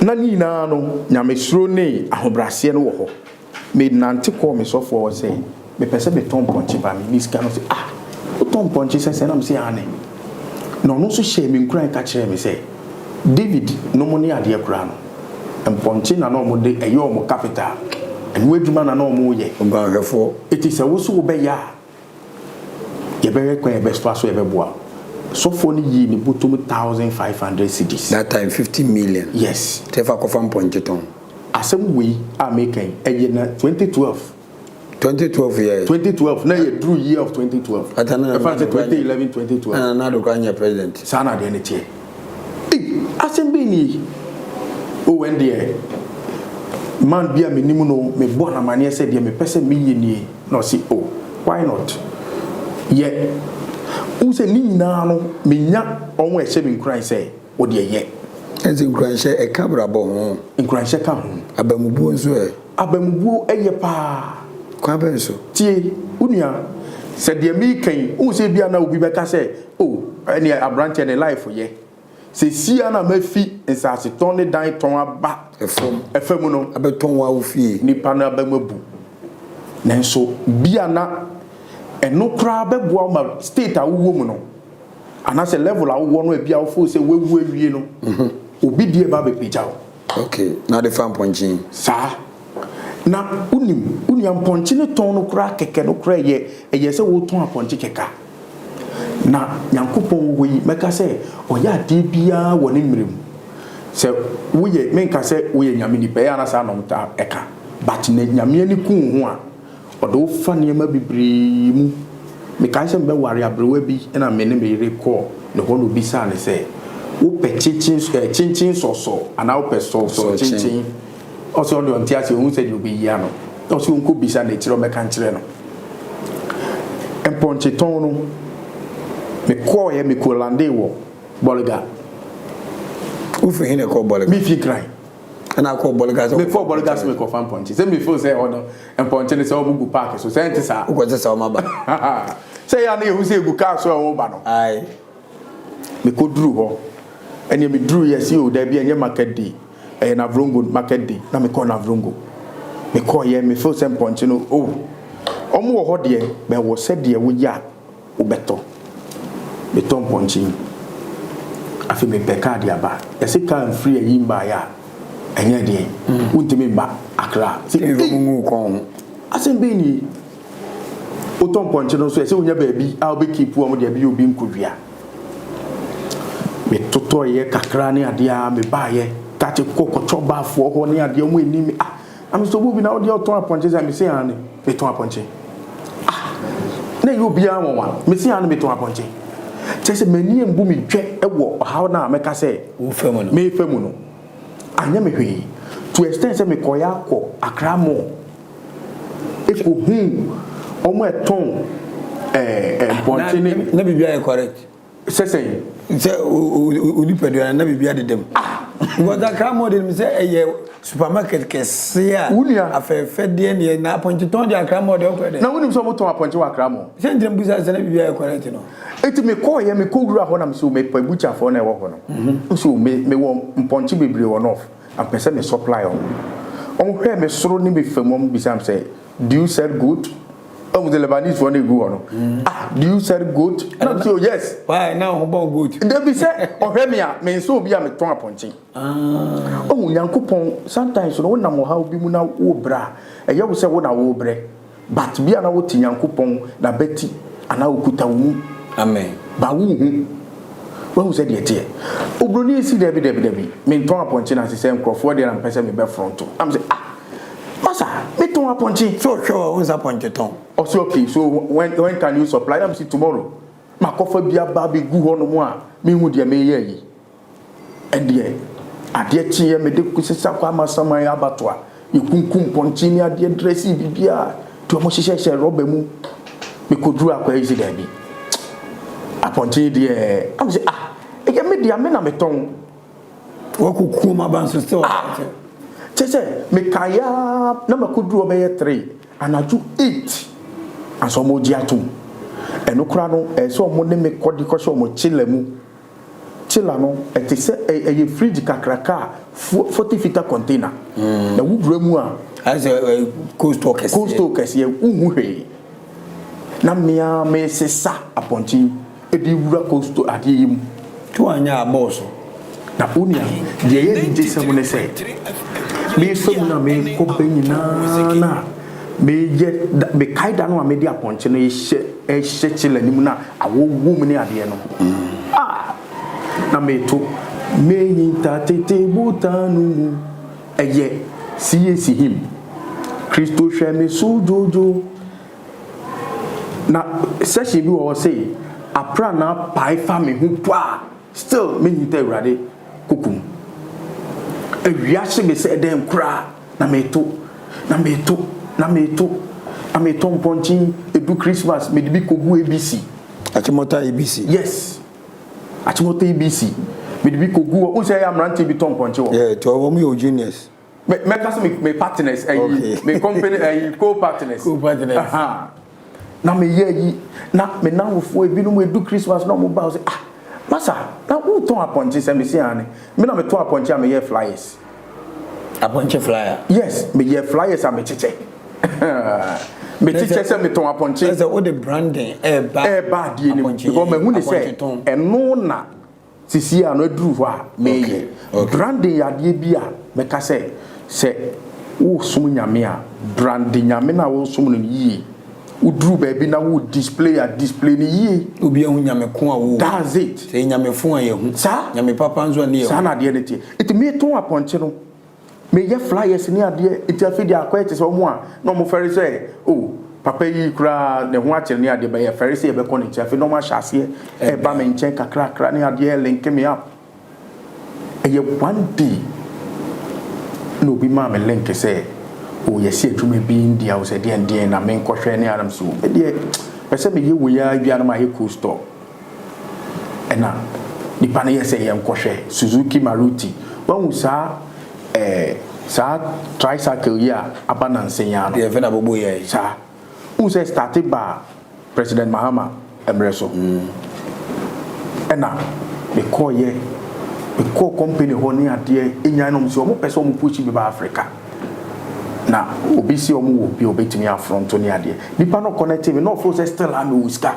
nani na no nyamesuro ne ahobrase no wo ho me nante call me so for say me pese me ton ponche ba me this kind of say ton ponche say na me say ane no so share me nkran ka kire me say David no money ade akura no ponche na no mo de eyo mo capital enu adwuma na no mo ye ngahwefo it is a wo so be ya ye be rekwan ye be so ye be boa so for ni yi ni bottom 1500 cedis that time 50 million yes tefa ko fam ponche ton asem we American eye na 2012 years 2012 na ye true year of 2012 atana 2011 2012 na do kwanya president sana de ne tie asem be ni o when there man bia me nimu no me bo na mane se de me pese me yenie no si why not ye use ni nyina no me nya onwo ehye me nkran se o de ye ezi nkran hye e kabra bo ho nkran hye ka ho abamubuo nso abamubuo eye pa kwa be so tie unia se de me kan use bia na obi beka se eni abrante ne life ye se sia na mafi ensase ton ne dan ton aba efem no abeton wa ofie nipa na abamabu nanso bia na eno kra beboa ma state awo mu no anase level awo no bia wo se wewu awie no obi die ba be pejao okay na the fan ponchin sa na unim ponchi ne ton no kra keke no kra ye se wo ton aponchi keka na yankopon wo yi meka se oya de bia wo ne mrem se wo ye menka se wo ye nyame ni pe ya na sa no ta eka but ne nyame ani kun ho a odo fa ne ma bibiri mu me kan se mbe ware abrewa bi na me ne me record ne ho no bi sa ne se wo pe chinchin so ana wo pe so chinchin o se on do ntia se hu se di obi ya no o se onko bi sa ne tiro me kan kire no emponche ton no me call ye me kolande wo bolga ufi hine ko bolga mi fi cry ana ko bolga so me for bolga so me ko fan ponche say me feel say odo en ponche ne say obugu park so say ntisa uko say say o ma ba say ya na ye hu say gu car so o ba no ai me ko dru ho ene me dru ye see o da bi enye market day na Vrongo market day na me call na Vrongo me call ye me feel say ponche no omo wo ho de be wo se de wo ya obeto me tom ponchi afi me peka dia ba yesi kan free yimba ya enye de untimi ba akra si mu kon asem be ni oton ponche no so e se wonya baabi a obe keep wo mo de bi obi nkodua me toto ye kakra ne ade a me ba ye ka che kokocho ba fo ho ne ade mo enimi am so bu bi na ode oton ponche za me se ane me ton ponche na yo bia won me se ane me ton ponche chese mani embu mi dwe ewo how na meka say wo famu no me famu no anya me hwe to extend say me koya ko akramo eko hu omo eton ponche ni na bibia e correct say odi pedua na bibia de dem because akramo de me say supermarket kesia afefe de ne na ponche ton de akramo de okode na woni so mo ton ponche wa akramo say ndem busa say na bibia e correct no eti me call ye me ko wura ho na me so me pa bucha fo na e wo ho no so me wo mponche bebre wo no am pese me supply on hwe me soro ni me famom bisam say do you sell good the Lebanese for go no do you sell good no so yes why now about good they be say ohwe me a me so obi a me ton aponche Nyankopon sometimes no na mo ha obi mu na wo bra eye wo say wo na wo bre but bia na wo ti Nyankopon na beti ana okuta wo amen ba wo hu wo say de tie obroni esi de bi me ton aponche na se nkrofo de na pese me be front am say masa me ton aponche so sure what's aponche ton also okay so when can you supply them see tomorrow makofa bia ba be gu ho no mo a me hu de me ye yi ende ade tie me de kusisa kwa masaman abato a yikunkum ponche ni ade dresi bibia to mo hihye roba mu me koduru akwa yi da bi aponche de am say e ge me dia me na me ton wakuku ma ban so still chese me kaya na makoduru obeye 3 anaju 8 aso mo di atum eno kura no so mo ne me kodi ko so mo chilemu chila no eti se eye fridge kakraka 40 feet container na wudura mu a as coast talkers ye uhu hwe na mia me sesa aponchi edi wura coast adiyim to anya boss na unia de ye di semu ne se me so na me ko benyina na me kaida no amedi aponche no ehye chile nimu na awowu mu ne ade no na me to me nyinta tete butanu eye siye him Christo hwe me so jojo na session bi wo say apra na pai fa me hu twa still me nyinta urade kukum ewiase be se dem kra na me to ameton ponchi edu Christmas me bi kogu ABC achimota ABC yes achimota ABC me bi kogu o say amrante bi ton ponchi wo yeah to wo me genius me case me partners me company co-partners na me ye na me na wo fo ebi no mo edu Christmas na mo ba say masa na wo ton aponchi say me see ane me na me ton aponchi am ye flyers aponche flyer yes me ye flyers am cheche me cheche say me ton aponche say o the branding ba die ni because me hu ni say eno na sisi a no duru ho a me ye branding ya die bi a me ka say wo sum nyame a branding nyame na wo sum no yi uduru ba bi na wo display ni yi obi hu nyame ko a wo that's it say nyame fun a ye hu sa nyame papa nzo na ye hu sa na die ne tie it me ton aponche no me ye flyers ni ade itiafi dia akwa ete so mo a no mo fere say papa yi kura ne ho akere ni ade ba ye fere say e be ko ni itiafi no ma hyase e ba me nchen kakra ni ade link me up e ye one day no bi ma me link say ye see adwuma bi ndia wo say de na me nkɔhwɛ ne aram so e de pese me ye wo ya bia na ma ye cool store ena ni pa na ye say ye nkɔhwɛ Suzuki Maruti wan sa tricycle ya abananse ya no de fe na bobo ye sa who say started by President Mahama Emreso ena be call company ho ne ade enya no so mo pese mo push bi ba Africa na obi si omo wo bi obetimi afront ne ade nipa no connect me no for say still am uska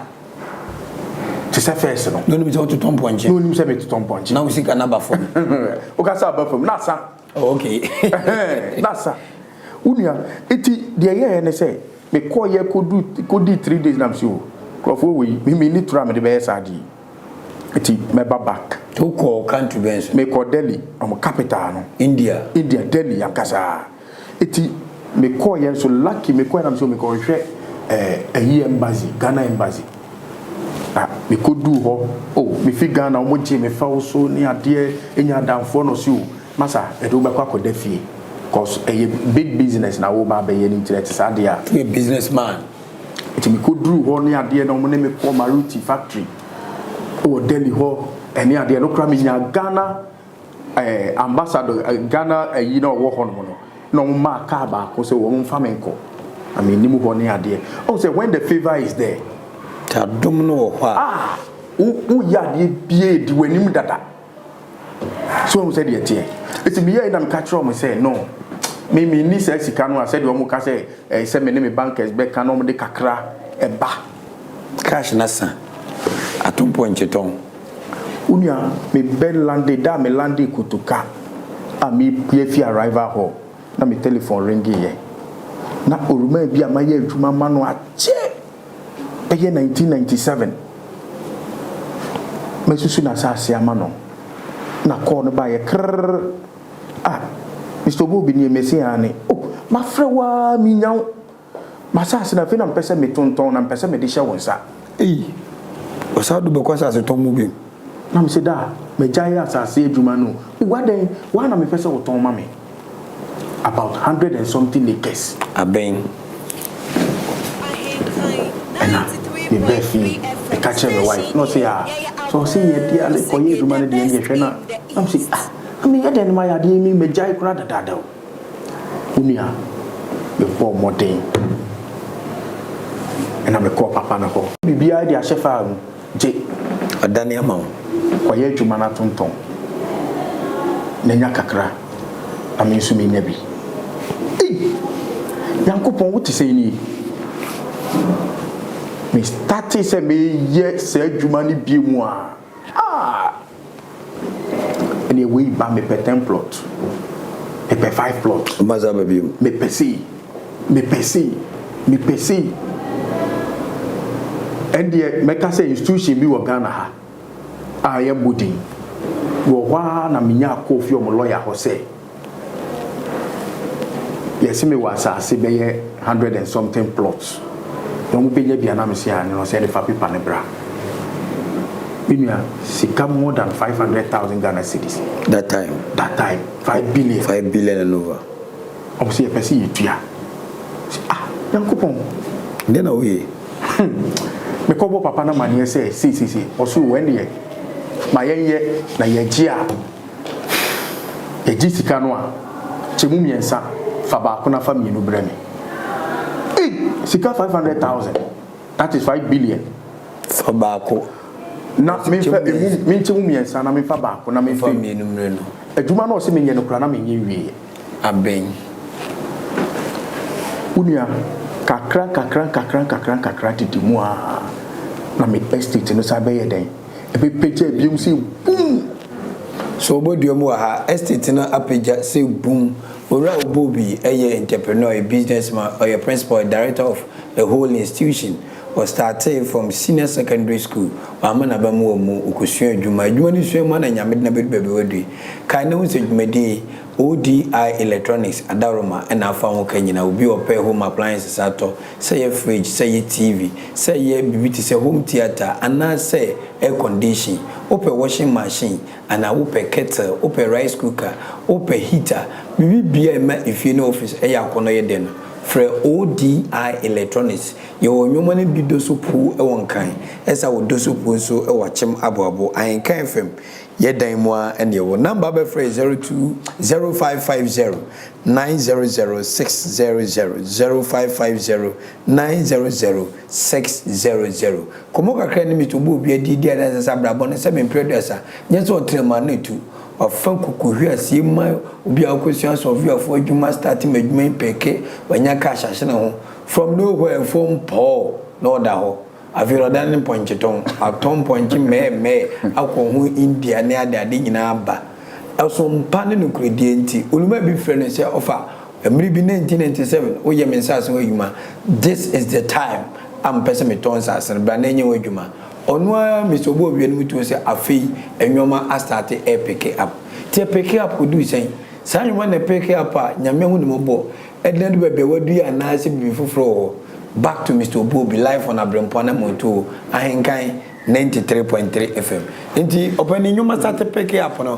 to say first no no mi to tom ponche no ni say me to tom ponche na usika na ba fo o ka sa ba fo na sa oh okay na sa Unia, eti the year and say, me call ye could do 3 days nam so. Crofo we need to ram the best adi. Eti me back. To call country bench. Me call Delhi, I'm a capital no. India, Delhi yakasa. Eti me call ye so lucky me call nam so me call share a year embassy, Ghana embassy. Me could do ho. Oh, me fi Ghana omoje me fa so ni ade enya danfo no so. Masa edo be kwa ko defie. Cause a big business na wo ba be ye internet sadia. A businessman. It me could do ho ni ade no mo ne me call Maruti factory. Oh, Delhi ho any ade no kra me nya Ghana ambassador Ghana you know wo ho no ma ka ba ko se wo mfa me nko. I mean nimu ho ni ade. Oh say when the favor is there. Ta dum no ho. Who ya de bie di wanim dada. So we said the tie. It's me here na me catch am say no. Me ni say sika no said we mo ka say say me ne me bankers be ka no mo de kakra eba. Cash na san. Atumpo ncheton. Unia me ben lande da me lande kutuka. A me pie fi arrival hall. Na me telephone ringi ye. Na oruma bi amaye adwuma ma no ache. Eye 1997. Me susu na sa ase ama no. Na call no by a krrr. Mr. Bobby ni mesiane. Oh, ma frewa mi nyaw. Ma sa se na fe na mpese me tonton na mpese me de hye wonsa. O sa do be kwasa se ton mu bi. Na me se da, me jaye asase adwuma no. Waden, wa na me pese wo ton ma me. About 100 and something acres. Aben. Me befi, e catch my wife. No say so say ye dia le koye adwuma no de ye hwe na. Na me say I mean, I didn't my idea, me jai crowd dada. Unia, the poor modern. And I'm a call papa na ho. Bibi idea chef J. Adani amount. Kwaye jumana tonton. Nenya kakra. Ami sumi nebi. Yankopon what say ni? Me start say me ye say jumani bi mu a. And we ba me per 10 plot. Me per 5 plot. Maza baby. Me pesi. And the make say institution bi wo Ghana ha. Aye body. Wo wa na me nya kofi o mo lawyer ho say. Yes me was say be 100 and something plots. No mo be nya bia na me say no say the fa paper ne bra. Sika more than 500,000 Ghana cedis. That time, 5 billion. 5 billion and over. I'm saying, I see it. Young coupon. Then away. Me call papa na mani say, see. Also, when ye, my ye, na ye jia. Ye jisika noa. Chemumi ensa. Faba kuna family no bremi. Sika 500,000. That is 5 billion. Fabako. Na me nchemu miensa na me fa ba ko na me fa mienu mre no adwuma na o se me nye no kra na me nye wie aben unia kakra tidimu a na me estate no sa be ye den e be peje bium se boom so oboduo mu ha estate no apeja se boom ora OBOBBY entrepreneur, a businessman, or a principal, or director of a whole institution, or started from senior secondary school. Amana bamu mu ukusuya juma ni suya mana nyamedi na bedu wedi. Kaina unse jumedi ODI electronics adaroma and afamu Kenya ubi ope home appliances ato. Say fridge, say TV, say BBT, say home theater, and say air condition, open washing machine, and open kettle, open rice cooker, open heater. Bibi biya if you know office eya kono yeden. For ODI electronics, your woman be dosupu a one kind, as I would dosupu so a watchem abo I ain't kind FM. Ye daimwa and your number phrase 020550 900 600 0550 900 600. Komoka cranny to move your DD as a brabon and 7 producer. Yes, what tell of Funku here see my be our questions of your for you must start me peke when your cash from nowhere from Paul no da have you done point on a tom point me alcohol India near the Adina ba also panning credenti will be friends offer maybe 1997 we am in Sasso Yuma. This is the time I'm person me tons as and Brandenio Yuma. Onwa Mr. Bobby and Mutu say a fee and Yoma I started a pick up. Pick up would do saying, San when they pick up Yamu Mobo, and then we be what do you and I say before floor. Back to Mr. Bobby live on Abrempong Anamom Tuo, Ahenkan 93.3 FM. Inti opening you must start to pick up no.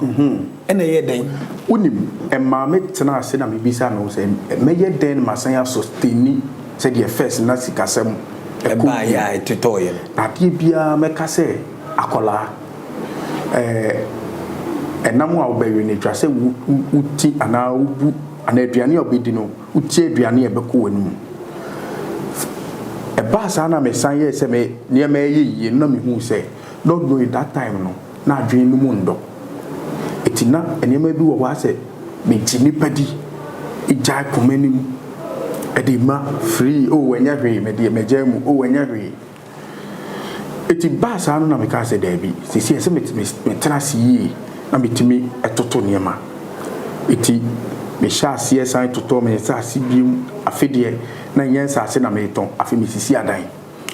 And a year then. Unim and mamma tena say na me bisa no say me ye den masanya sustain said the first nasi kasem e ba ya tutorial. Na tie bia me ka say akola enam a obayi ni twa say uti ana ubu ana aduane obedi no uti aduane e beko wanu. E ba sa na me san ye say me ne me ye no me hu say not knowing that time no na adwene no mu ndo. Etina enema bi wo wa say me jini padi ijai komanim edima free o wanya hwe me de megyamu o wanya hwe eti ba sa no na me ka say da bi sisi ese me tena siye na metimi etoto niema eti me sha sie san toto me sa sibium afedie na yensa ase na me ton afi me sisi adan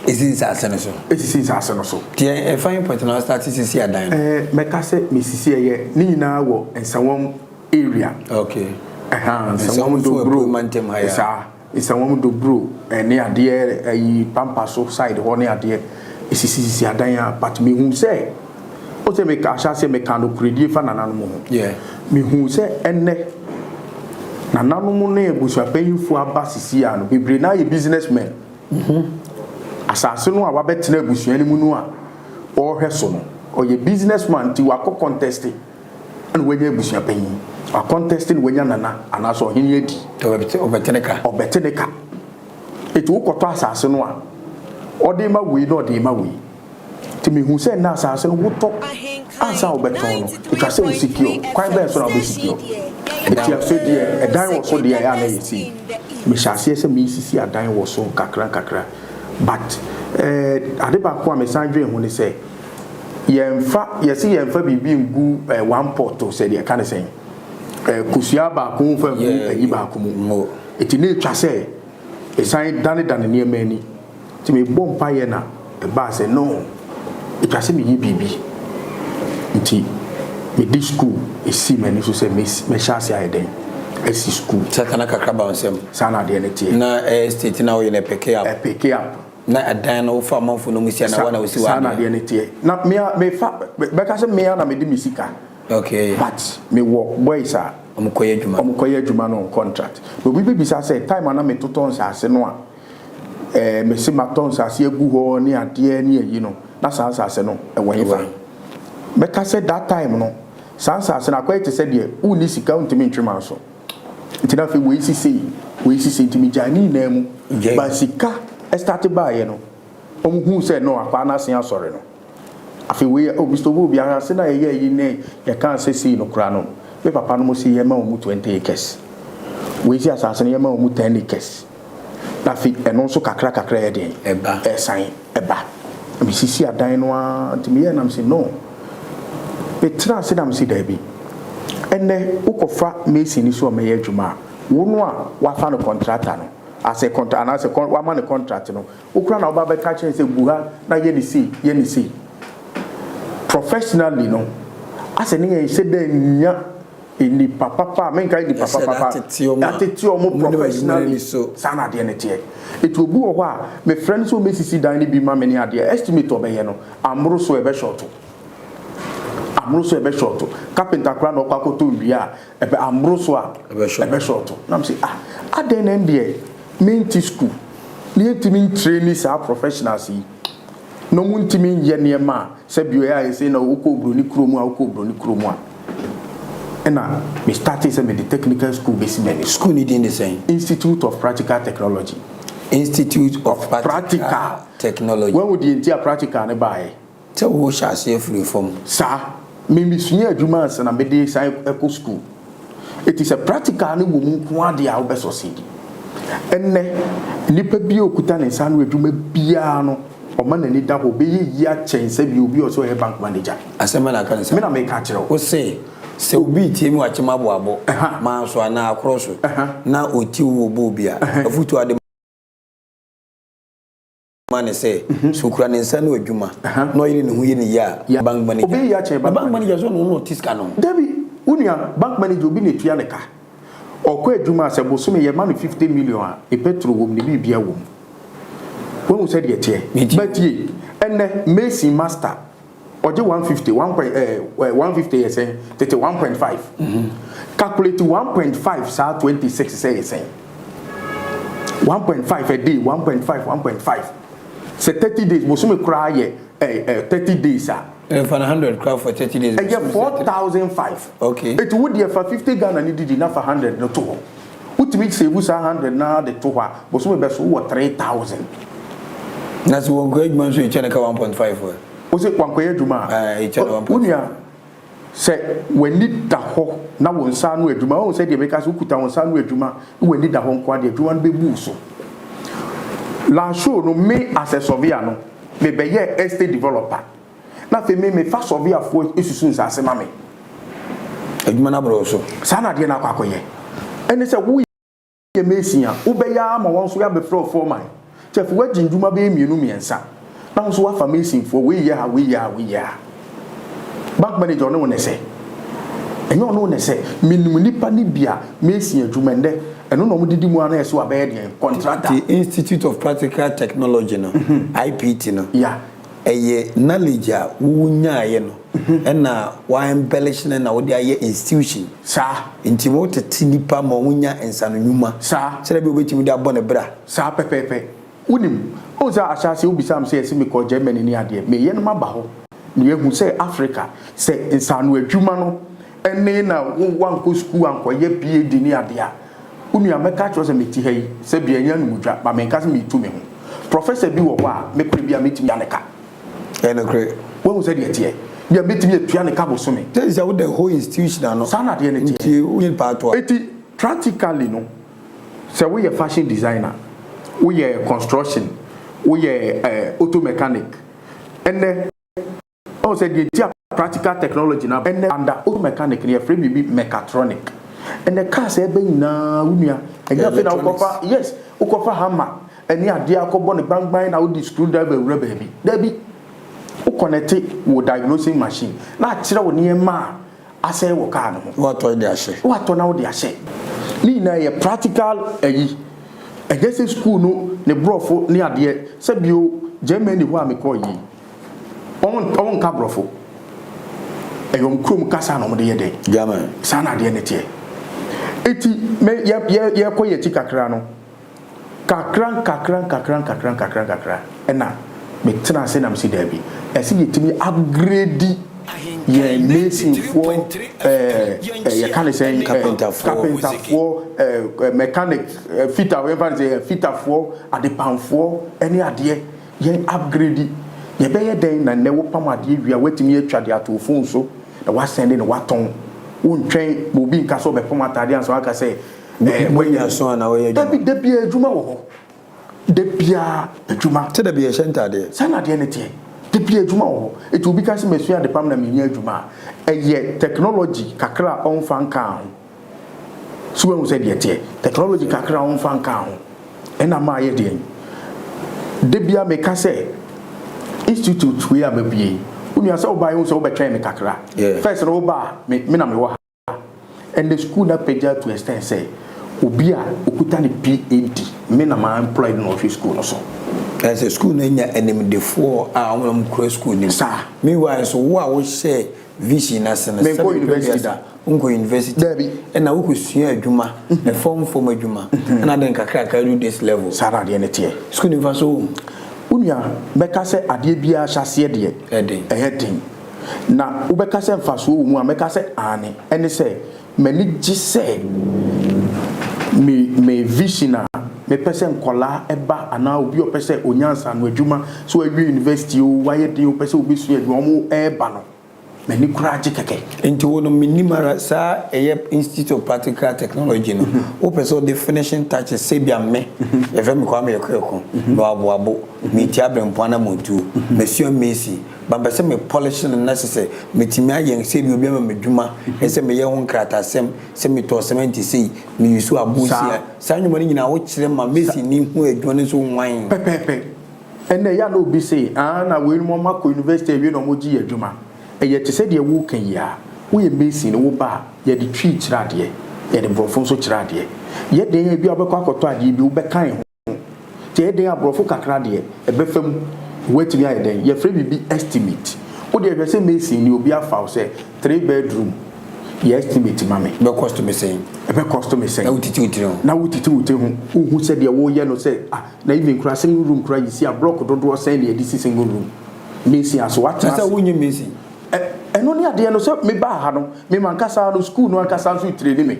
Is asano so. Is asano so. Tie fine point na start sisi adan. Me ka say me sisi ye ni nyina wo ensawom area. Okay. Ensawom do bro mantem haya. Sa ensawom do bro ne ade ayi pampa so side ho ne ade sisi adan ya but me hu say o say me ka sha say me kan do credit fa nananom ho. Yeah. Me hu say enne nananom ne ebusu apanyifu aba sisi ya no bebre na ye businessmen. Asase no a wabetena abusuani mu no a o hweso no o ye businessman ti wako contesting and wenya abusua panyin a contesting wenya nana anaso hini edi obeteneka eti wokoto asase no a ode ma we no ode ma we ti me hu se na asase no woto ansa obeton no itwa se usikio kwan be so na obesikio eti aso die edan wo so die ya na yesi me shase se me sisi adan wo so kakra but adeba ko amesanjwe hu ni say yemfa bibi ngu one pot to say dey kan say kusua ba ko fa mu ayi ba ko mu eti ne twa say esan dane ne mani ti me bompa ye na e ba say no etwa say me yi bibi enti me di school e si mani so say me chance ayi den esi school sakana kakra ba onsem sana de ne tie na state na wo ye na pick up na adan no fa manfo no musia na wana osi wa sana de ne tie na me fa be ka se me na me di misika okay but me work boys are omukoye adwuma no contract no bi bisa say time na me toton ase no a me se maton ase egu ho ni ade ni ayi no na ase no e won fa me ka se that time no ase na kwete se de uni sika untimi ntwema so ntina fe we sisi ntimi jani na mu ba sika start by no hu say no akwa na se asore no afi we Mr. Bobby ase na ye yi ne ye kan se si no kra no me papa no mo si ye ma o mu 20 acres we si asase ne ye ma o mu 10 acres na fi eno so kakra ye den eba eba me sisi adan no ntimi ye na me si no petra se na me si da bi enne ukofa mesi ni so me ye adwuma wo no a wa fa no contractor no as a contract and as a wa man contract no ukra na oba be ka chen say buha na ye ni see professionally no as a ni say den nya ni papa men ka ni papa ateti o mo professionally so sana de ne tie it will bu o a me friends so me sisi dan ni bi ma me ni ade estimate obeye no amro so e be short carpenter kra no kwakoto wia e be amro so a e be short na me say aden ndie minti school ni ntimi train sa professionals yi no mu ntimi ye niema se bio ya say na ukobro ni kromu a na me started say me the technical school basically school ni din the same Institute of Practical Technology when would the entire practical ne buy say wo sha say free form sir me sunya adwuma ansa na me dey sai eco school it is a practical ne wo mu ko ade a wo be succeed enne nipa bi okuta ne san adwuma bia no o ma na ni da ho be yi a chense bi obi o so bank manager asema na kan say me na me ka kire o say se obi tie mi wa chema boabo ma so ana akroso na oti wo OBOBBY a afutu ade man say so kura ne nsa na adwuma no yire ne hu ye ne ya bank manager obi ya che bank manager so no tiska no David unia bank manager obi ne tua ne ka okọ adwuma se boso me ye ma no 50 million a e petrol wo ne bibia wo when we said ye tie but ye enne Mason master oje 150 150 yes 1.5 calculate 1.5 sa 26 say 1.5 a day 1.5 say 30 days boso me kra ye 30 days a for 100 crowd for 30 days and 4,005 okay it would be for 50 Ghana needed enough for 100 no to what make say we 100 na the to ha boso me be so 3,000 that's one great man so you check 1.5 for o se kwankwa adwuma unia se wani da ho na won sa no adwuma o se de make so kuta won sa no adwuma wani da ho nkwa de adwuma no be bu so la show no me as a surveyor no me be ye estate developer na fe me fa surveyor fo esusu nsase ma me adwuma na bro so sa na de na kwakoye ene se wo ye mesia wo be ya ma won so ya be for man chef wa jinjuma be mienu miensa na so wa famation fo we ya bank manager no ne se enyo no ne se minimum nipa ni bia mesia adwuma nde eno no mudidi mu ana so abaye de contractor the Institute of Practical Technology no IPT no yeah eye knowledge a wunya ye no na wa embellish na wo de aye institution sa intimo tete nipa ma wunya ensano nyuma sa sele be obetimi de abone bra sa pepepe unim o za ashase obisam se esi me ko Germany ni ade me ye no maba ho ni ehu se Africa se ensano adwuma no ene na wan ko school anko ye PhD ni ade a unu ameka cho se meti hai se bia nya numudwa ba menka se metu me ho professor bi wo a me kure bia metimi aneka ene kure wo se de tie bia metimi atua ne ka boso me there is the whole institution no sana de ne tie ti we part wa eti practically no se we ye fashion designer we ye construction we ye auto mechanic ene o se de tie practical technology na ene under auto mechanic ne free bi mechatronic and the car say be na unia and you na ukofa yes ukofa hammer eni ade akobo ne bang na udi screwdriver wura baby there be u connect with diagnosing machine na kire wo ne ma asay wo car no what to dey ase what to na wo dey ase ni na ye practical eyi egese school no ne brofo ne ade se bio Germany ho ameko yi on ka brofo eyom krom kasa no mo de ye dey German sana de ne tie eti me ye koye ti kakra no kakra ena me tena se na me si dabi esi yetimi upgrade ye nation for ye can say carpenter for mechanic fitter whatever say fitter for adepan for any ade ye upgrade ye be ye den na ne wo pam ade wia wetimi atwa de ato phone so na wa send ne wa ton untwen bobi nka so be pom atade anso aka say wenya so na we debi adwuma wo ho debi adwuma te debi shentade sana de ne tie debi adwuma wo ho etu obi ka se mesu ade pam na menya adwuma eye technology kakra on fan kan so we say de tie technology kakra on fan kan ena ma ye de debi me ka say institute we ababie unu asa oba yo so oba train me kakra first no oba me na me wa and the school that page to extend say obi a okuta ne PhD me na ma employed no office school no so as a school na nya enem de for a won cross school ni sa meanwhile so wo share vision na se na me go university da unko university e na wo kusua adwuma e form adwuma na den kakra ka do this level sara de ne tie school ni fa so unia beka se ade bia hyase de ehedin na ubeka se mfaso wo mu a meka se ane ene se mani gise me vision a me pese nkola eba ana obi opese onyansa no adwuma so awi university o waye de o pese obi su adwuma mo eba no many courage keke into one minimum sa Institute of Practical Technology no o person the finishing touches say bia me e fe me Kwame Yeboah no aboabo me ti Abrempong Anamom Tuo Monsieur Messi bamba se me polishing necessary me ti me ayen se bi obi me dwuma e se me ye ho nkratasem se me to cement sei me yusu abusia sa nyuma ni nyina wo kire ma Messi ni hu adwone so nwan pepepe ene ya no bi sei na we no ma ko university we no mo gi adwuma ye te se de wo kan ya wo ye Messi no wo ba ye de twi kira de ye de brofo so kira de ye de bi obekọ akoto ade bi wo be kan ho te de abrofo kakra de e be fam wetimi aye den ye free bi estimate wo de se Messi ni obi afa se 3 bedroom ye estimate mame be cost me saying na wutiti hu hu se de wo ye no se na even kura single room kura you see a block dodo say na e single room Messi aso what na say wunye Messi eno ni ade no se me ba ha no me mankasa no school no ankasa so trade me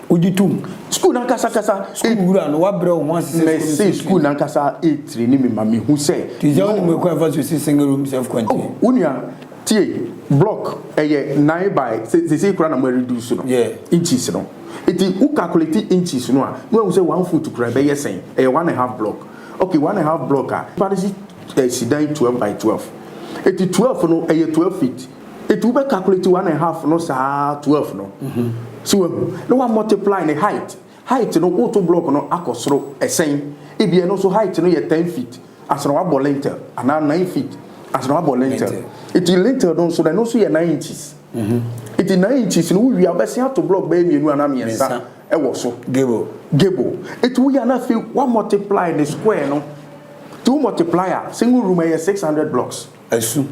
ujitum school nankasa school wura no wa bre o say school nankasa trade me ma me hu say tija on me kwa fa so single room self contained unia tie block 9 by say kura na mo reduce no inches no iti u calculate inches no a no say 1 foot kura be yesen 1.5 block okay 1.5 block a but is sidan 12 by 12 iti 12 no 12 feet iti u be calculate 1.5 no sa 12 no so no one multiply the height no auto block no akosoro esen ebie no so height no 10 feet as no abo lintel ana 9 feet as no abo lintel iti lintel don so no so 9 inches iti 9 inches no wi abese auto block be mienu ana miensa e wo so gable iti we na fi one multiply the square no two multiplier single room 600 blocks asu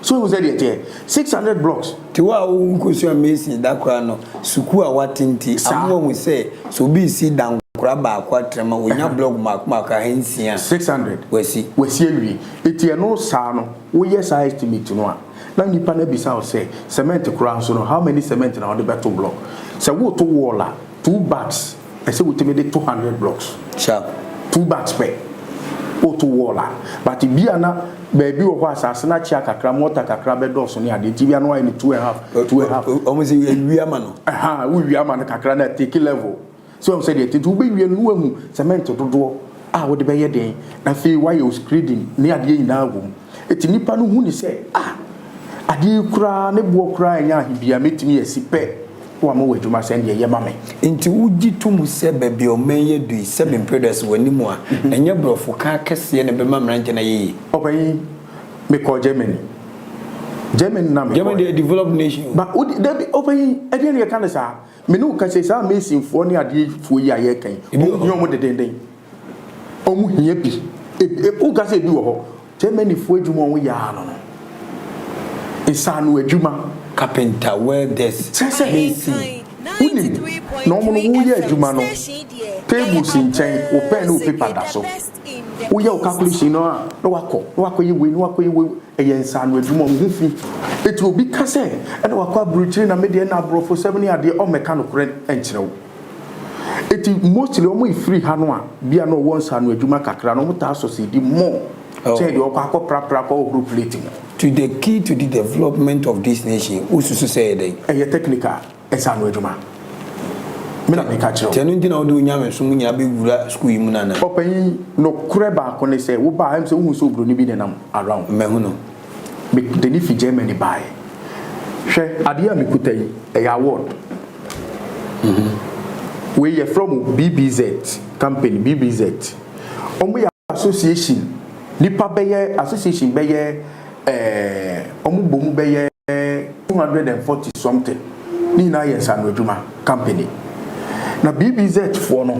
so we said it 600 blocks ti wa unkosu Messi da kwa no suku a watinti amwo mu say so bi si dan kura ba kwa trema wonya block maka hensia 600 wasi awie eti no sa no wo yes estimate no a na nipa na bisa o say cement kura so no how many cement na on the better block say wo to wall 2 bags I say we tell me 200 blocks sharp 2 bags per auto wall but bia na baby wo kwa asase na chia kakra mota kakra be doso ni ade tibia no any 2.5 almost we ama no we ama na kakra na take level so I'm say the to be we no ahu cement dodo wo de be ye den na fe why you screeding ni ade nyina agum eti nipa no hu ni say ade kura ne bo kura nya ahibia metimi asipe wa mo wadwuma send ye mame enti uji tum se bebe o menye dui se be produce wanimu a enye brofo ka kese ne be mamranje na ye obayi me call Germany na me Germany developed nation but obayi e dey kan sa me no ka say sa Messi fo ni ade fo yi aye kan o mo de den o mu hia bi o ga say bi wo ho Germany fo adwuma o ya no isanu adwuma carpenter welders Messi no mo no wo ya adwuma no tables in chain o pen o paper da so wo ya o calculation no a no wako yi we insanu adwuma mo hu fi eti obi ka say e na wako abruchiri na me de na brofo 7 ade o meka no kore enkirewo eti mostly o mo free ha no a bia no wo insanu adwuma kakra no mo ta so se di more say the okwa pra group plating to the key to the development of this nation ususu say dey technical insanu adwuma me na make achiro tenu ndi na odo nyame so munya be gura school yi mu na opanyi no kure ba ko ne say wo ba am say hu so obro ni bi nam around me hu no be the ni fi Germany buy hwe ade a mekuta yi e award we are from BBZ company BBZ omo ya association nipa beye association beye omo bomu beye 240 something ni na yes anu adwuma company na BBZ for no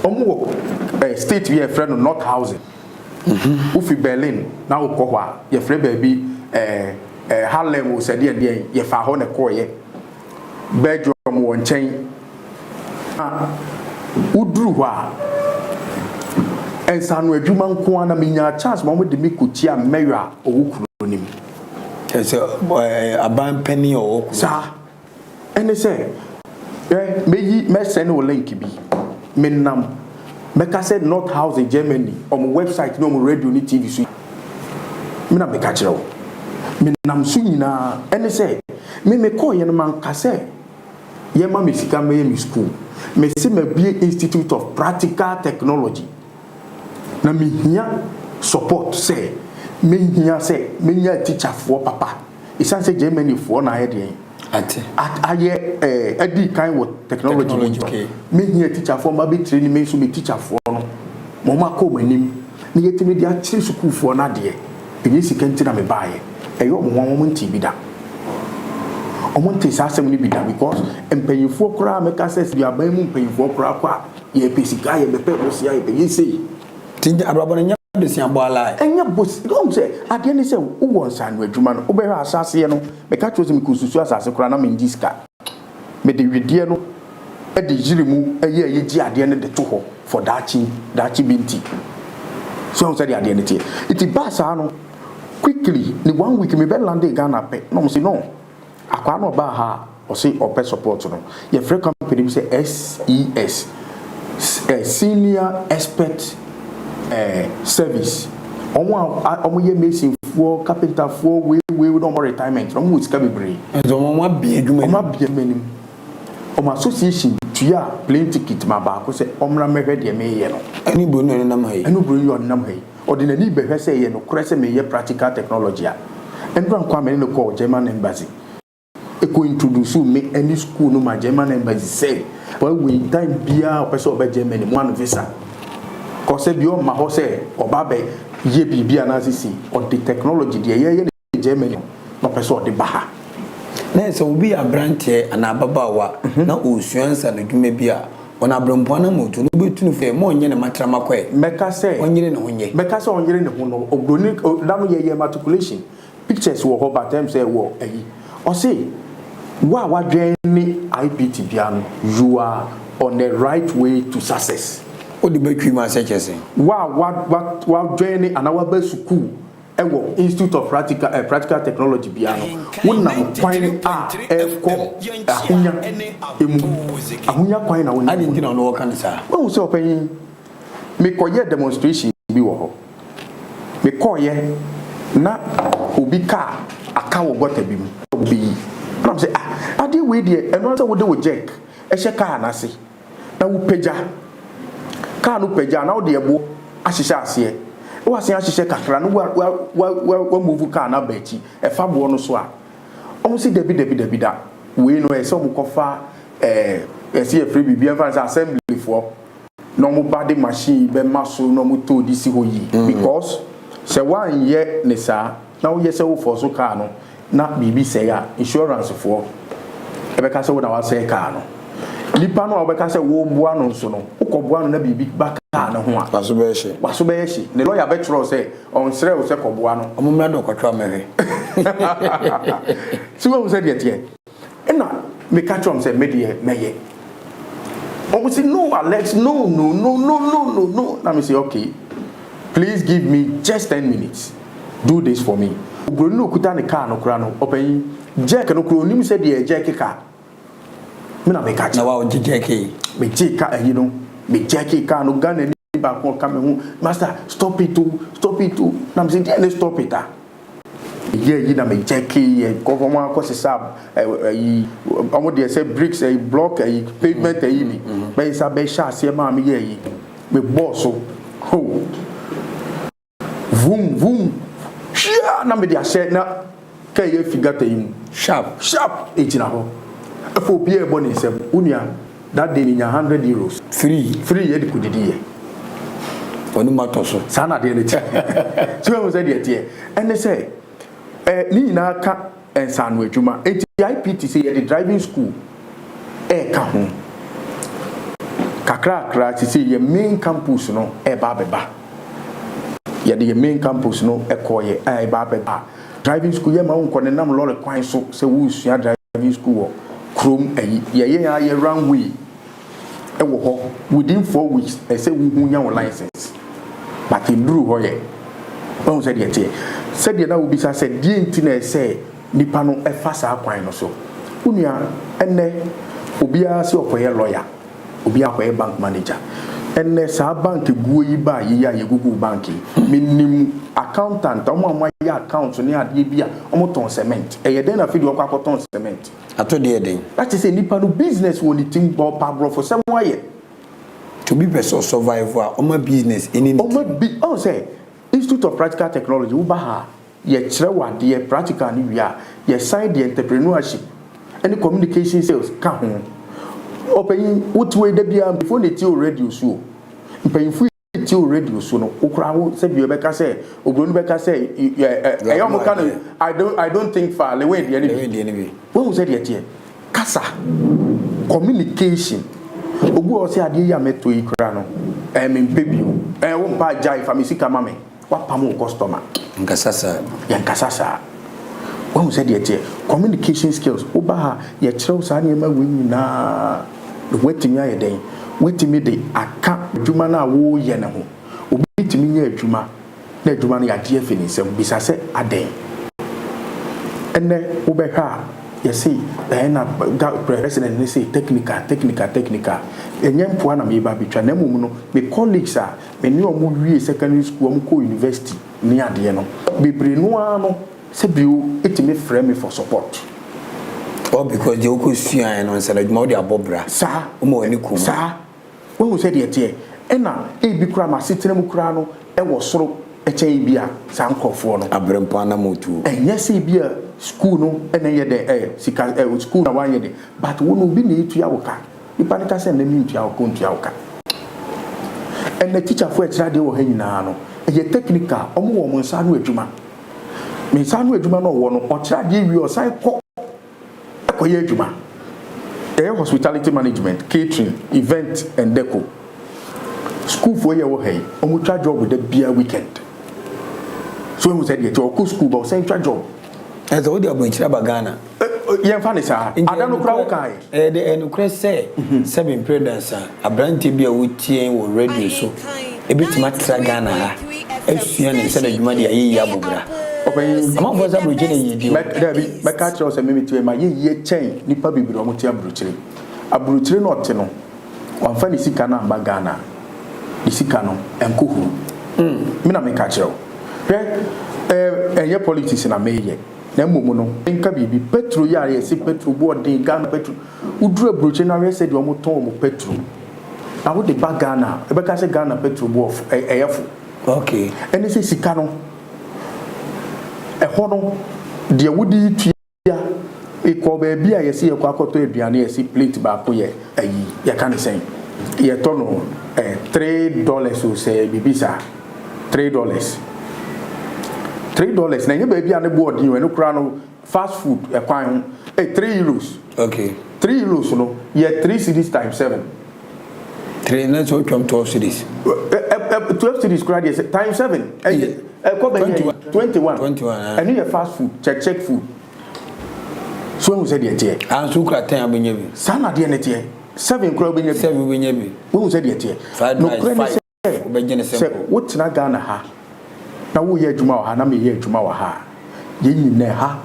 omo state we friend North Housing ufi Berlin na ukọwa ye friend baby Harlem o sede de ye fa ho ne koye Belgium won chen udru hwa ensanu adwuma nko ana menya chance mo de mi kotia mewa owukuro nim ese aban penny o okuro sa ene se meyi mesene o link bi menam meka said North House in Germany on my website no mo radio ni TV so mina meka kire o me nam so nyina ene se me call ye no man ka se ye ma me sika me me school me se me be Institute of Practical Technology na me hia support say me hia say me nya teacher for papa isan say Germany for na ye dey at aye edi kind with technology okay. Me hia teacher for ma be training me so me teacher for no mo ma ko manim ni yetimi dia chiri school for na de e sika ntina me baaye eyo mo nti bi da omonte sa asem ni bi da because empanyifo kora make access bi aban mu empanyifo kora kwa ye pesika ye bepe bosia ye be sei tinja abrabon nya de sia bo ala enya boss don't say ade ni say wo won san adwuma no wo be hwa asase ye no me ka choose me kususu asase kora na me ndiska me de wedie no e de jirimu eye ye ji ade ne de to ho for dachi binti so say ade ne tie it basa no quickly ni 1 week me be lande Ghana pe no mo say no akwa no ba ha o say open support no ye free company be say SES senior expert service omo ye mason for carpenter for we no more retirement no mo sika bebre ezo mo bia adwuma omo association tuya plane ticket ma ba ko say omra mehwe de me ye no ani bro no nam ha ani bro yo nam ha ordinary be hwe say ye no kure say me ye practical technology a endran kwa me no call German embassy e ko introduce me any school no ma German embassy say but we time bia person oba Germany mo an visa ko say bi o ma ho say oba be ye bibia na sisi or the technology de ye Germany no person de baha na so obi abrante ana babawa na osuansa na dwuma bia ona Abrempong Anamom Tuo no betunu fe mo onye ne matrama kwae meka se onyere ne honye meka se onyere ne ho no obroni da no ye matriculation pictures wo ho batem say wo ayi o say wa dwen ni IPT bia no you are on the right way to success o de betwi ma se chese wa dwen ni ana wa ba school ewo Institute of Practical Technology bia no wonam kwan a ko ahunya kwan na woni adi ntina no kan sa wo se opanyin me koye demonstration bi wo ho me koye na obi ka aka wo gota bi mu obi na say ade we de eno say wo de wo jack e hye ka na se na wo pagya ka no pagya na wo de ebo ahihye ase wa se ahihye kakra no wa move ka na bachi e fa bo no so a omo si debi da we no e se omo kofa e se free bibia fa assembly for no mo body machine be maso no mo to di si ho yi because se wan ye ne sa na wo ye se wo for so ka no na bibi se ya insurance for e be ka se wo na wa se ka no lipa no obeka se wo bua no so no ukobua no na bibi baka na ho a waso be hye ne lawyer be tro say on sere wo se kobua no omumra do kwatwa mehe so wo se de tie na me catch am say me de meye o say no Alex no na me say okay please give me just 10 minutes do this for me bro no kuta ne car no kura no open jack no kura onim say de jack car me na me catch na wa jack me jack you know me jack car no Ghana ni ba ko come hu master stop it na me say dey stop it ye na me jack e government ko se sab yi omo de say bricks e block e pavement e ni be sa be sha se ma me ye yi me boss ho vum shia na me de ase na kai ye figata yi sharp e tina ho for be able ni se unia that day ni 100 euros free ye de kudidi ye onu matoso sana de ne ti so we say de tie ene say ni na ka ensanu adwuma enti IPT say ye the driving school ka ho kakra ti say ye main campus no ba ye the main campus no ekoye ba driving school ye ma won ne nam lorry kwan so say wo sua driving school Chrome ye runway e wo ho within 4 weeks e say wo hunya wo license but in duru ho ye won say de tie said na wo bisa say die ntina e say nipa no e fa sa kwan no so unia enne obia se okoye lawyer obia akoye bank manager enne sa bank guo yi ba yi ya ye Google bank minim accountant omo account ni ade bia omoton cement e ye den na fidi okwa koton cement atode den that is a nipa no business woni tim bo pabro for some way to be person survivor oma business any oma be oh say Institute of Practical Technology ubaha ye kire wade practical ni wi a ye side the entrepreneurship any communication sales ka ho open wotwe da bia before the radio so mpanyinfu ti radio so no okura wo se bi obeka se obronu beka se I don't think far the way the enemy when we say the kasa communication ogu o se ade ya meto ikura no mempebi wo mpa jai famisi mame wa pamo customer nkasasa when we say the communication skills oba ye kire sa na ma wenyi na wetimi aye den wetimi de aka adwuma na wo ye ne ho obi timi nya adwuma na adwuma no ya de afinisem bisa se aden enne wo be hwa ye say na president ne say technical enyempo na me ba bitwa na mum no me colleagues a me ne omo wie secondary school omo ko university ni ade no bebre no ano se biu etimi frame for support. Oh, because the Okusia and on Saturday morning, Bobra, sir, Umonikum, sir. When we said it, Enna, Ebikrama, sitting Mukrano, and was so a chabia, Sanko for Abrempong Anamom Tuo. And yes, a beer, school, no, and a year day, Sika, school, 1 year day, but one will be near to Yauka. You panicas and the mean to Yauka. And the teacher for a radio Henano, a technical, almost Sanwe Juma. Me Sanwe Juma no one, or try give you a side call. Juma. Hospitality management, catering, event, and deco. School for your hey, we try job with the beer weekend. So we said, you school, but central job. As all the Bagana. Yeah, funny, sir. I don't know crowd guy. The Enucre say, 7 prudence, a brand to be a witty or radio so. A bit much Ghana. SUN instead of money a year Yabobra. I'm was a Virginia. My catcher was a mimic to my ye chain, Nipa Bibliomutia Brutri. A Brutri not Teno. One funny Sikana Bagana, Isikano, and Kuhu. Mina me catcher. And your politics in a mayor. Nemuno, Enkabi, Petro Yari, see Petro board, the Ghana Petro, who drew a Brutinary said you almost told Petro. I would the Bagana, a Bacasa Ghana Petro wolf, a okay. And this is Sikano. A hono, dear woody tree, a cobbe beer, you see a quacoto, a see plate back, ye can't say. Ye tono, $3 to say Bibisa, $3. $3. Now, your baby on the board, you and crown fast food, a coin, €3. Okay. €3, no, yet 3 cities times 7. 3 let's come 12 cities. 12 cities times 7. 21. And you fast food, check food. So when we said the and so crack 10 abinyebi. Sana the net 7 crowd bin 7 binyebi. When we said the 5 say what na Ghana ha. Na wo ye adwuma ha na me ye adwuma wa ha. Ye nyine ha.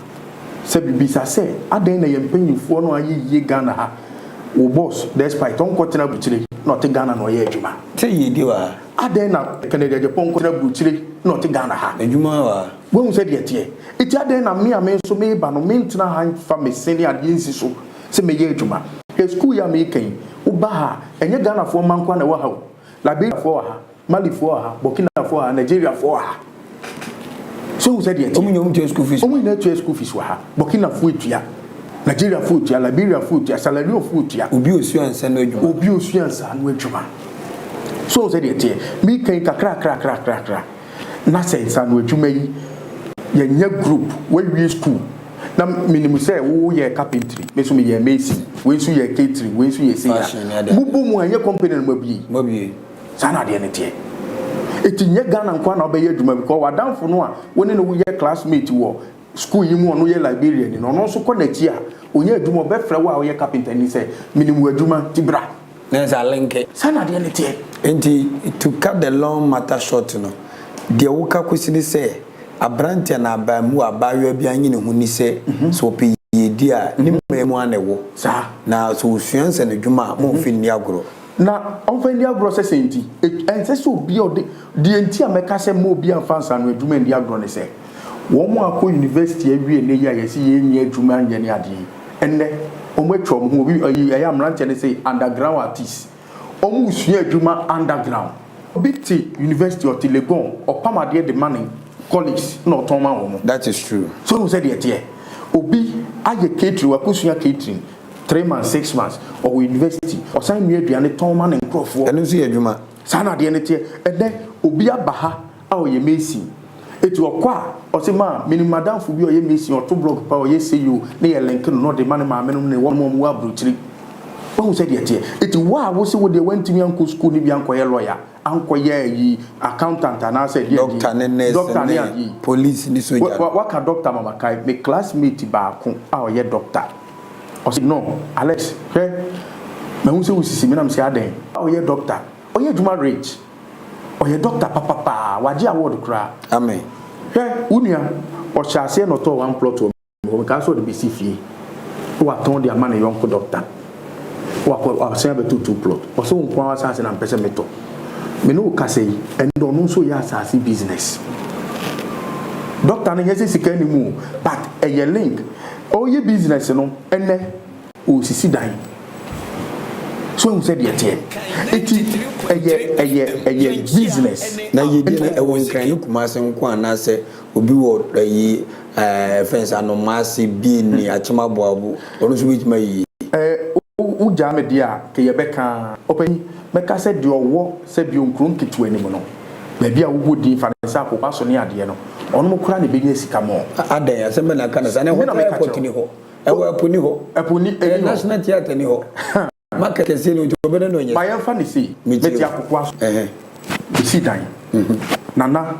Se bibisa say adan na ye mpanyifo no aye ye Ghana ha. Wo boss despite on kwotena buchire not Ghana no ye adwuma. Say ye di wa adan na Canada Japan kwotena buchire not Ghana ha. Adwuma wa. When we said the it adan na me so me ba no me ntena han fa me senior adensi so se me ye adwuma. Ke school ya me kan wo ba ha enye Ghana fo mankwa na wa ha. Liberia fo ha, Mali fo ha, Burkina fo ha, Nigeria fo ha. So we said the omunyom to school fees. Omunyom to school fees wa ha. Burkina fo etua. Nigeria fo etua, Liberia fo etua, salary fo etua. Obi osu ansa no adwuma. Obi osu ansa no adwuma. So we said the me kan kakra. Na say ansa no adwuma yi ye nya group we school. Na minimum say wo ye carpentry, me so me ye mason, we so ye catering, we so ye singer. Bubu mu anya company no mabie. Sana de nete. Eti nye Ghana nkwa na obeye adwuma because wadanfo no a woni no ye classmate wo school yi mu no ye Liberian no no so connect a onye adwuma obefra wo ye carpenter ni say minimum adwuma tibra. Na za link. Sana de nete. Enti to cut the long matter short no. De wo ka kwesini say Abrante na abamu abayo bia nyine hu ni se so pe yedi a ni memu anewo sa na so suanse ne dwuma mo fi ni agro na onfa ni agro se senti ense so bi odi de enti ameka se mo bi anfansa no adwuma ndi agro ne se One more ko university every year you see any adwuma any ade. Enne omwetwom ho bi I am ranting and say underground artists. Omu sua adwuma underground. Big T University or Telegon or Pamade the money college no toma wo. That is true. So who said it here? Obi aye catering wakusua catering 3 months 6 months or university or sign me aduane toma na nkrofo. Enu so adwuma. Sana de ne tie ede obi abaha a o ye mesi. Etu okwa o se ma mini madam fu bi o ye mesi o to blog pa o ye say you na ye link no de man ma menum ne wo mo abrochiri. Who said it here? It wa wo se wo de went me anko school ni bi anko ye lawyer anko ye yi accountant and I said doctor ne nurse doctor ne police ni soldier. What can doctor mama kai me classmate ba ko a o ye doctor. O say no Alex hey me hu se wo sisi me na me say aden o ye doctor o ye juma rich o ye doctor papa waje award kra amen hey unia o chase no to one plot o ka so de be sifie wa ton de amana yonko doctor wa say be 2 plot o so nko wa say na mpese meto me no ka say endo no so ya asasi business doctor na yesi sika ni mu but e ye link o ye business no ene o sisi dan so who said yet a business na ye dey e won kan no kumase nko anase obi wo yi fence anomasi bi ni achima boabu onu so wit mai u jame dia ke ye beka opani beka se de owo se bi onkron kitu anim no ba bia wo di fa sa ko paso ne ade no onu mo kura ne be nya sika mo adan ya se me na kana sa ne ho airport ni ho e wo apuni ho apuni national theatre ni ho market kese no jobe no nya ba yan fa ni si meti akokwa so si dan nana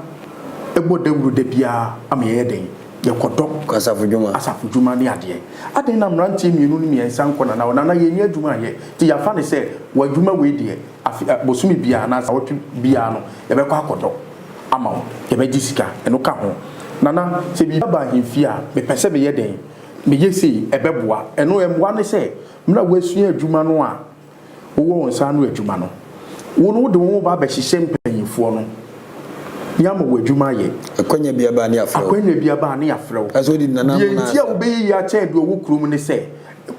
ebo dewru de bia am ye den ye kodok asafudwuma ne ade aden na mrantie mienu ni miensa nko na ye nya adwuma ye ti ya fa ni se wadwuma we de bosumi bia na sa wotu bia no ye be kwa akodok ama ye be jisika eno ka ho nana se bi ba himfi a me pese me ye den me ye sei ebeboa eno emwa ne se mna wasua adwuma no a wo wonsa no adwuma no wo no de wo ba ba hihye mpanyimfo no yama wo adwuma ye akwanya bia ba ne afrew aso di nana ye ntia wo be yi a che de wo krum ne se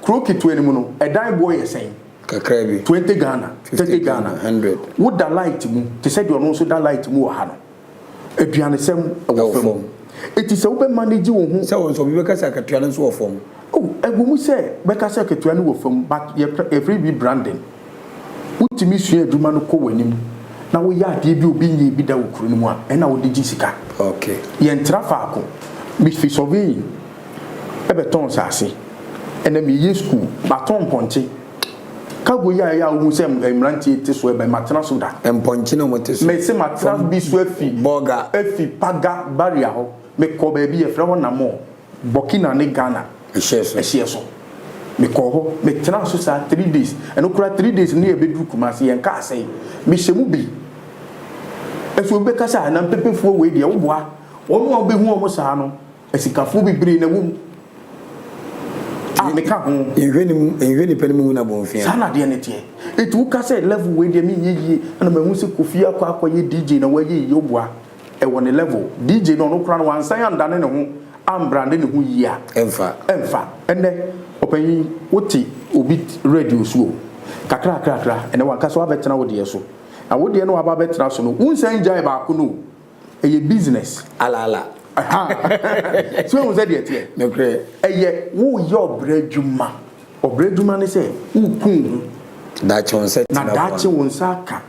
kro kitu enimu no edan boy ye sen kakra bi 20 Ghana 30 Ghana 100 wo da light mu te se de ono so da light mu wo ha no aduane sem wo fam eti se wo be manage wo hu se won so bi be kasa akatua no so wo fam oh egumu se be kasa akatua no wo fam but every be branding utimi sua adwuma no ko wanim na wo ya ade bi obi nyi bi da wo kuru no mu a e na wo de gisika okay ye ntrafa ako mi fi survey e be ton sase e na mi ye school ba ton ponche kago ya wo se mrantie te so e be matena so da ponche no mote so me se matena bi so afi boga afi paga barrier ho me ko ba bi e fra ho na mo Burkina ne Ghana ehyeso me ko ho me tena so sa 3 days eno kura 3 days ne e be duru kumase yen ka asai me hyemu bi efu be kasa na pepefuo we de wo boa wonu a be hu o mo sa no esikafo bibiri na wum me ka ho enhweni panimu na bonfia sana de ne tie etu ka say level we de me yeye na ma hu se Kofi akwa ye DJ na wa ye ye boa e won level DJ no kura no wansan anda ne ho ambrande ne hu yia emfa ene opanyi woti obi radio so kakra ene wanka so abetena wo de so na wo de no aba betena so no unsan jai ba ko no eye business ala so won say de tie no kre eye wo ye obradwuma ne say ukun dachi won set na dachi won saka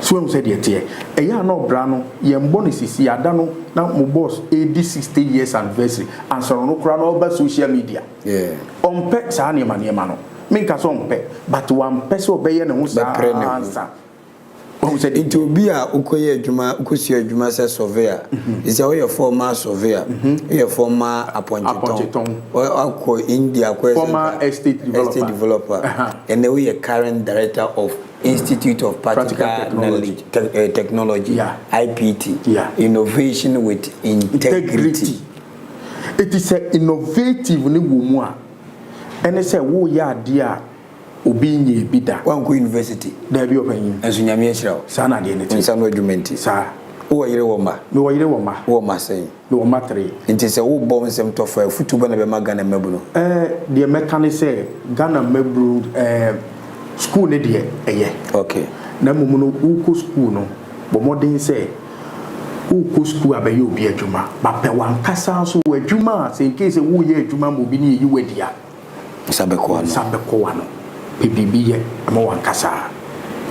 so won say de tie eye na obra no ye mbo ne sisi ada no na mo boss 60 years anniversary ansoro no kura no over social media ompe sa ne ma no me ka so ompe but one person obeye ne ho sa answer who said it will be a ukoye adwuma ukosi adwuma se surveyor is a way former surveyor a former appointed or India former estate developer and we are current director of Institute of Practical Technology IPT innovation with integrity. It is a innovative ni wo a ene se wo ya ade a obi nye bida wanko university da bi opanyin enso nyame ehira sa na de ne nsa no adwumenti sa wo yire wo ma me wo yire wo ma say me wo ma 3 nti se wo bom sem to fa futuba na be ma Ghana mabuno de mechanic say Ghana mabru school ne de eye okay na mumu no uko school no bo modern say uko school abaye obi adwuma ba pe wan kasa so adwuma say in case wo ye adwuma mo bi ni yi wadia sabe ko no bibi ye ma wan kasa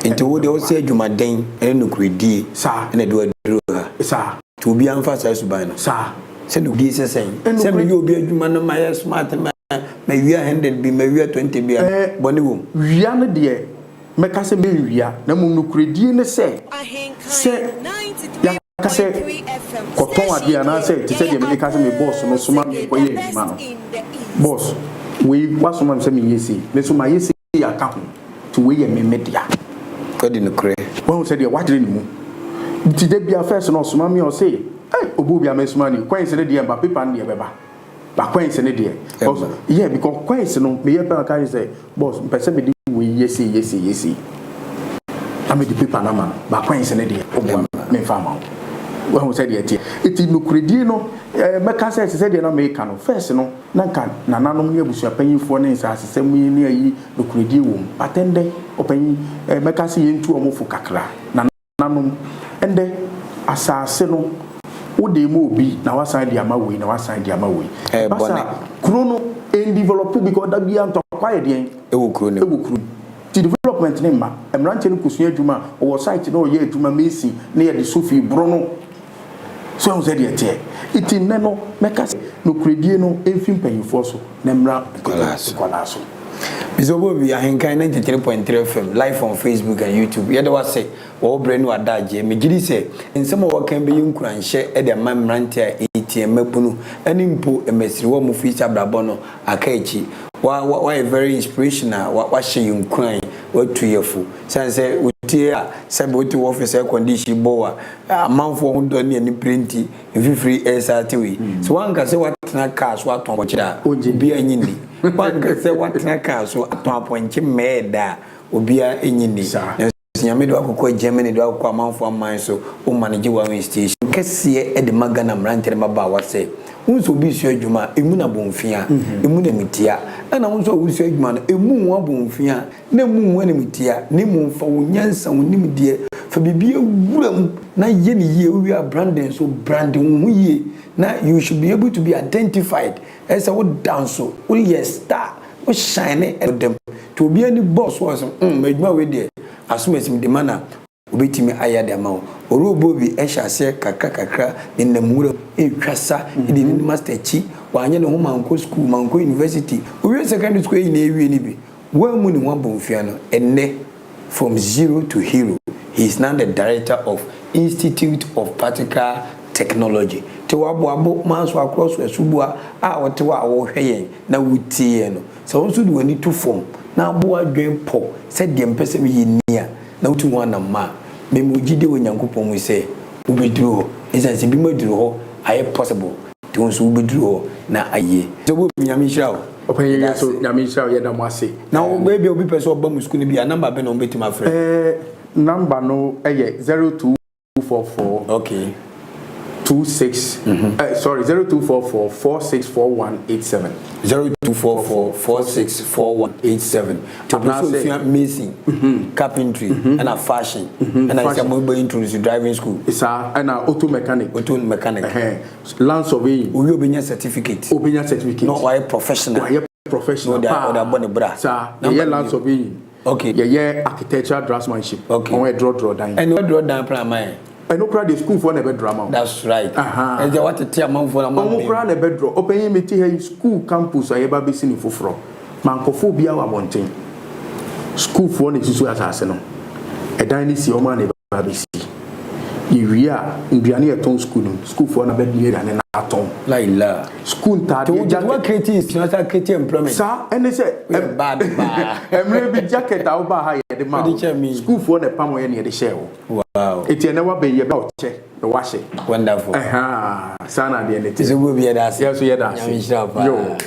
nti wo de wo say adwuma den ene no kredi sa ene do aduro ha sa to bi anfa sa suban no sa se no di se sen se me yo obi adwuma no ma ye smart ma wia 100 bi ma wia 20 bi boni wo wia no de meka se me wia na mum no kredi ne se ya ka se koton ade ana se ti se de me ka se me boss no suma ko ye adwuma no boss we wasoma se me yesi me suma yesi ya ka ho to we ye me media kodi no kre won se de wadre ni mu ti de bia first no suma me o say OBOBBY amesuma ni kwense ne de ba paper ne beba ba kwense ne de yeah because kwense no me ye pa ka say boss mpese me de we yesi ame de paper na man ba kwense ne de OBOBBY me fama won se de tie iti no kredi no meka se de na me ka no first no na kan na nanom ne abusua panyimfo ne nsa asesem ne ayi no kredi wo atende opanyi meka se yentu omofo kakra na nanom ende asase no ode mo obi na wasan di amawe na wasan di amawe basa krono en develop because da bia nto kwaye den ewo kro ti development ne ma emrante no kusua adwuma o site no ye adwuma mesi na ye de sofi brono so on se de tie iti ne no meka no kredie no enfim panyifo so na mra kwalaso Odi-Ahenkan 93.3 FM live on Facebook and YouTube. Yede wa say wo brand wa daje me gidi say nsemo wo kan be yinkuranhye e de mamrante a ATM mapunu ani mpo emesiri wo mu feature brabo no akaechi wa very inspirational wa hye yinkuran wa tuyefo say utie a say be utie office air condition boa amanfo ho do ne ani printi free SRT we so wan ka say what na car so aton bochira obi anyini wan say what na car so aton aponche meda obia enyini nyame do akoko Germany do akoko amanfo aman so o manage one station kese e de magana mrantere maba wa say unso bi su adwuma emu na bonfia emu na mitia na unso wo su adwuma no emu wa bonfia na emu wa na mitia ne mu mfa wo nyansa wo nimdie fa bibia wuram na ye ne ye wi branding so branding wo ye na you should be able to be identified as a what dance so wo ye star wo shine at them to be any boss was meduma we there asumesim de mana obetimi aya de ma OBOBBY ehya kakra ne namura etwasa de ni master chi wanye ne ho manko school manko university owie secondary school na ewie ni bi wa mu ni wa bonfia no enne from zero to hero. He is now the director of Institute of Practical Technology te wabo manso across esubua a wote wa wo hweyen na wutie no so nso de wani to form na abo adwen po se de mpese me yinia na wutu wana ma me mujide wonyankopon mu se ubeduro esanse bi maduro ho aye possible te nso ubeduro ho na aye so bo nyame hira open so nyame hira ye da mo ase na wo baby obi pese oba mu school ni bi number be na ombeti ma frɛ number no 0244 okay 0244 464187 0244 464187 to be amazing carpentry and a fashion and I say we introduce driving school and auto mechanic land surveying we obenya certificate no why professional they are born bra sir yeah land surveying okay yeah architectural draftsmanship okay on draw down and draw down plan I no cry the school for never drama. That's right. And they want to tell man for a man. No cry never draw. Open me to school campus I ever be seen for from. Mankophobia wa wanting. School for ne susu asaseno. E dan ni si o man never be see. Iria nduane e ton school for na be die na na aton. La ila. School ta de jacket. What creating institutional creating employment. Sir, and they say bad. Emre bi jacket a oba ha ye de ma. School for na pam ye ne de share. Wow. It's never been about check the wash it. Wonderful. Sana the energy. So we'll be at us. Yes, we are. Yo.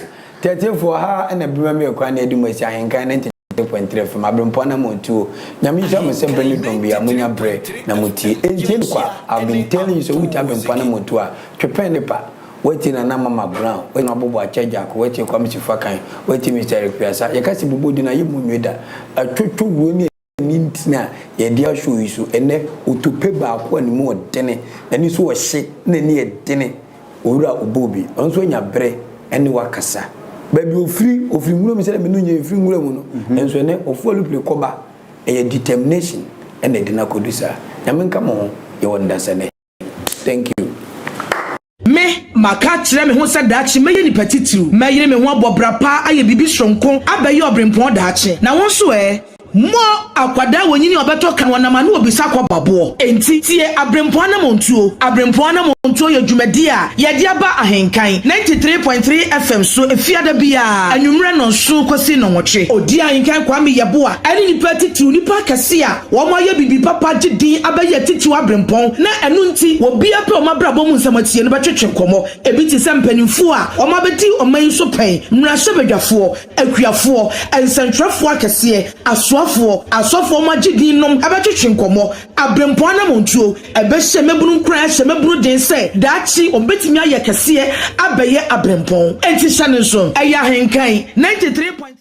13 for her and a Abrempong Anamom Tuo 93.3 from Abrempong Anamom Tuo. Nyamisha mo sempre ni dombi amunya bre na muti. Enti kwa I've been telling you so we Abrempong Anamom Tuo. Twepende pa. Waiting na Mama Brown. When Abobo acheja ko waiting kwa mchifa kan. Waiting Mr. Repiasa. Yakasi bubu dina yimu nweda. Atutu woni nintina ye dia show isu ene utupe ba ko ani mo dene. Ani so wo hye na ni e dene. Owura OBOBBY. Onso nya bre ene wakasa. Baby ofri nguro mi se me no nya ofri nguro mu no enso ne ofolu ple koba e determination ene de na kodisa nyamenka mo ye wonda sene. Thank you. Me maka kire me ho se daachi me ye ni petitiru me yire me ho abobra pa aye bibi sonko abaye Abrempong daachi na won so mo akwada wonyini obeto kan wonama na obisa kwababo enti tie Abrempong Anamom Tuo ye dwumadi a ye de aba ahenkan 93.3 FM so efiada bia anwumre no so kwasi no nwotwe Odi-Ahenkan Kwame Yeboah ani ni petitiru ni pa kase a wo mo ye bibi papa gidi abaye titiru Abrempong na enu nti wo bia pe o mabrabo mu nsamatie no betwetwe nkomo ebi ti sempanimfu a o mabeti o man so pen mrahye bedwafo akuafo ensantrafo akase asofo magidi nom abetwetwe nkomo Abrempong Anamom Tuo ebehye mebunu nkran hye mebunu den se daachi obetimi aye kase abaye Abrempong enti hye ne so eya henkan 93.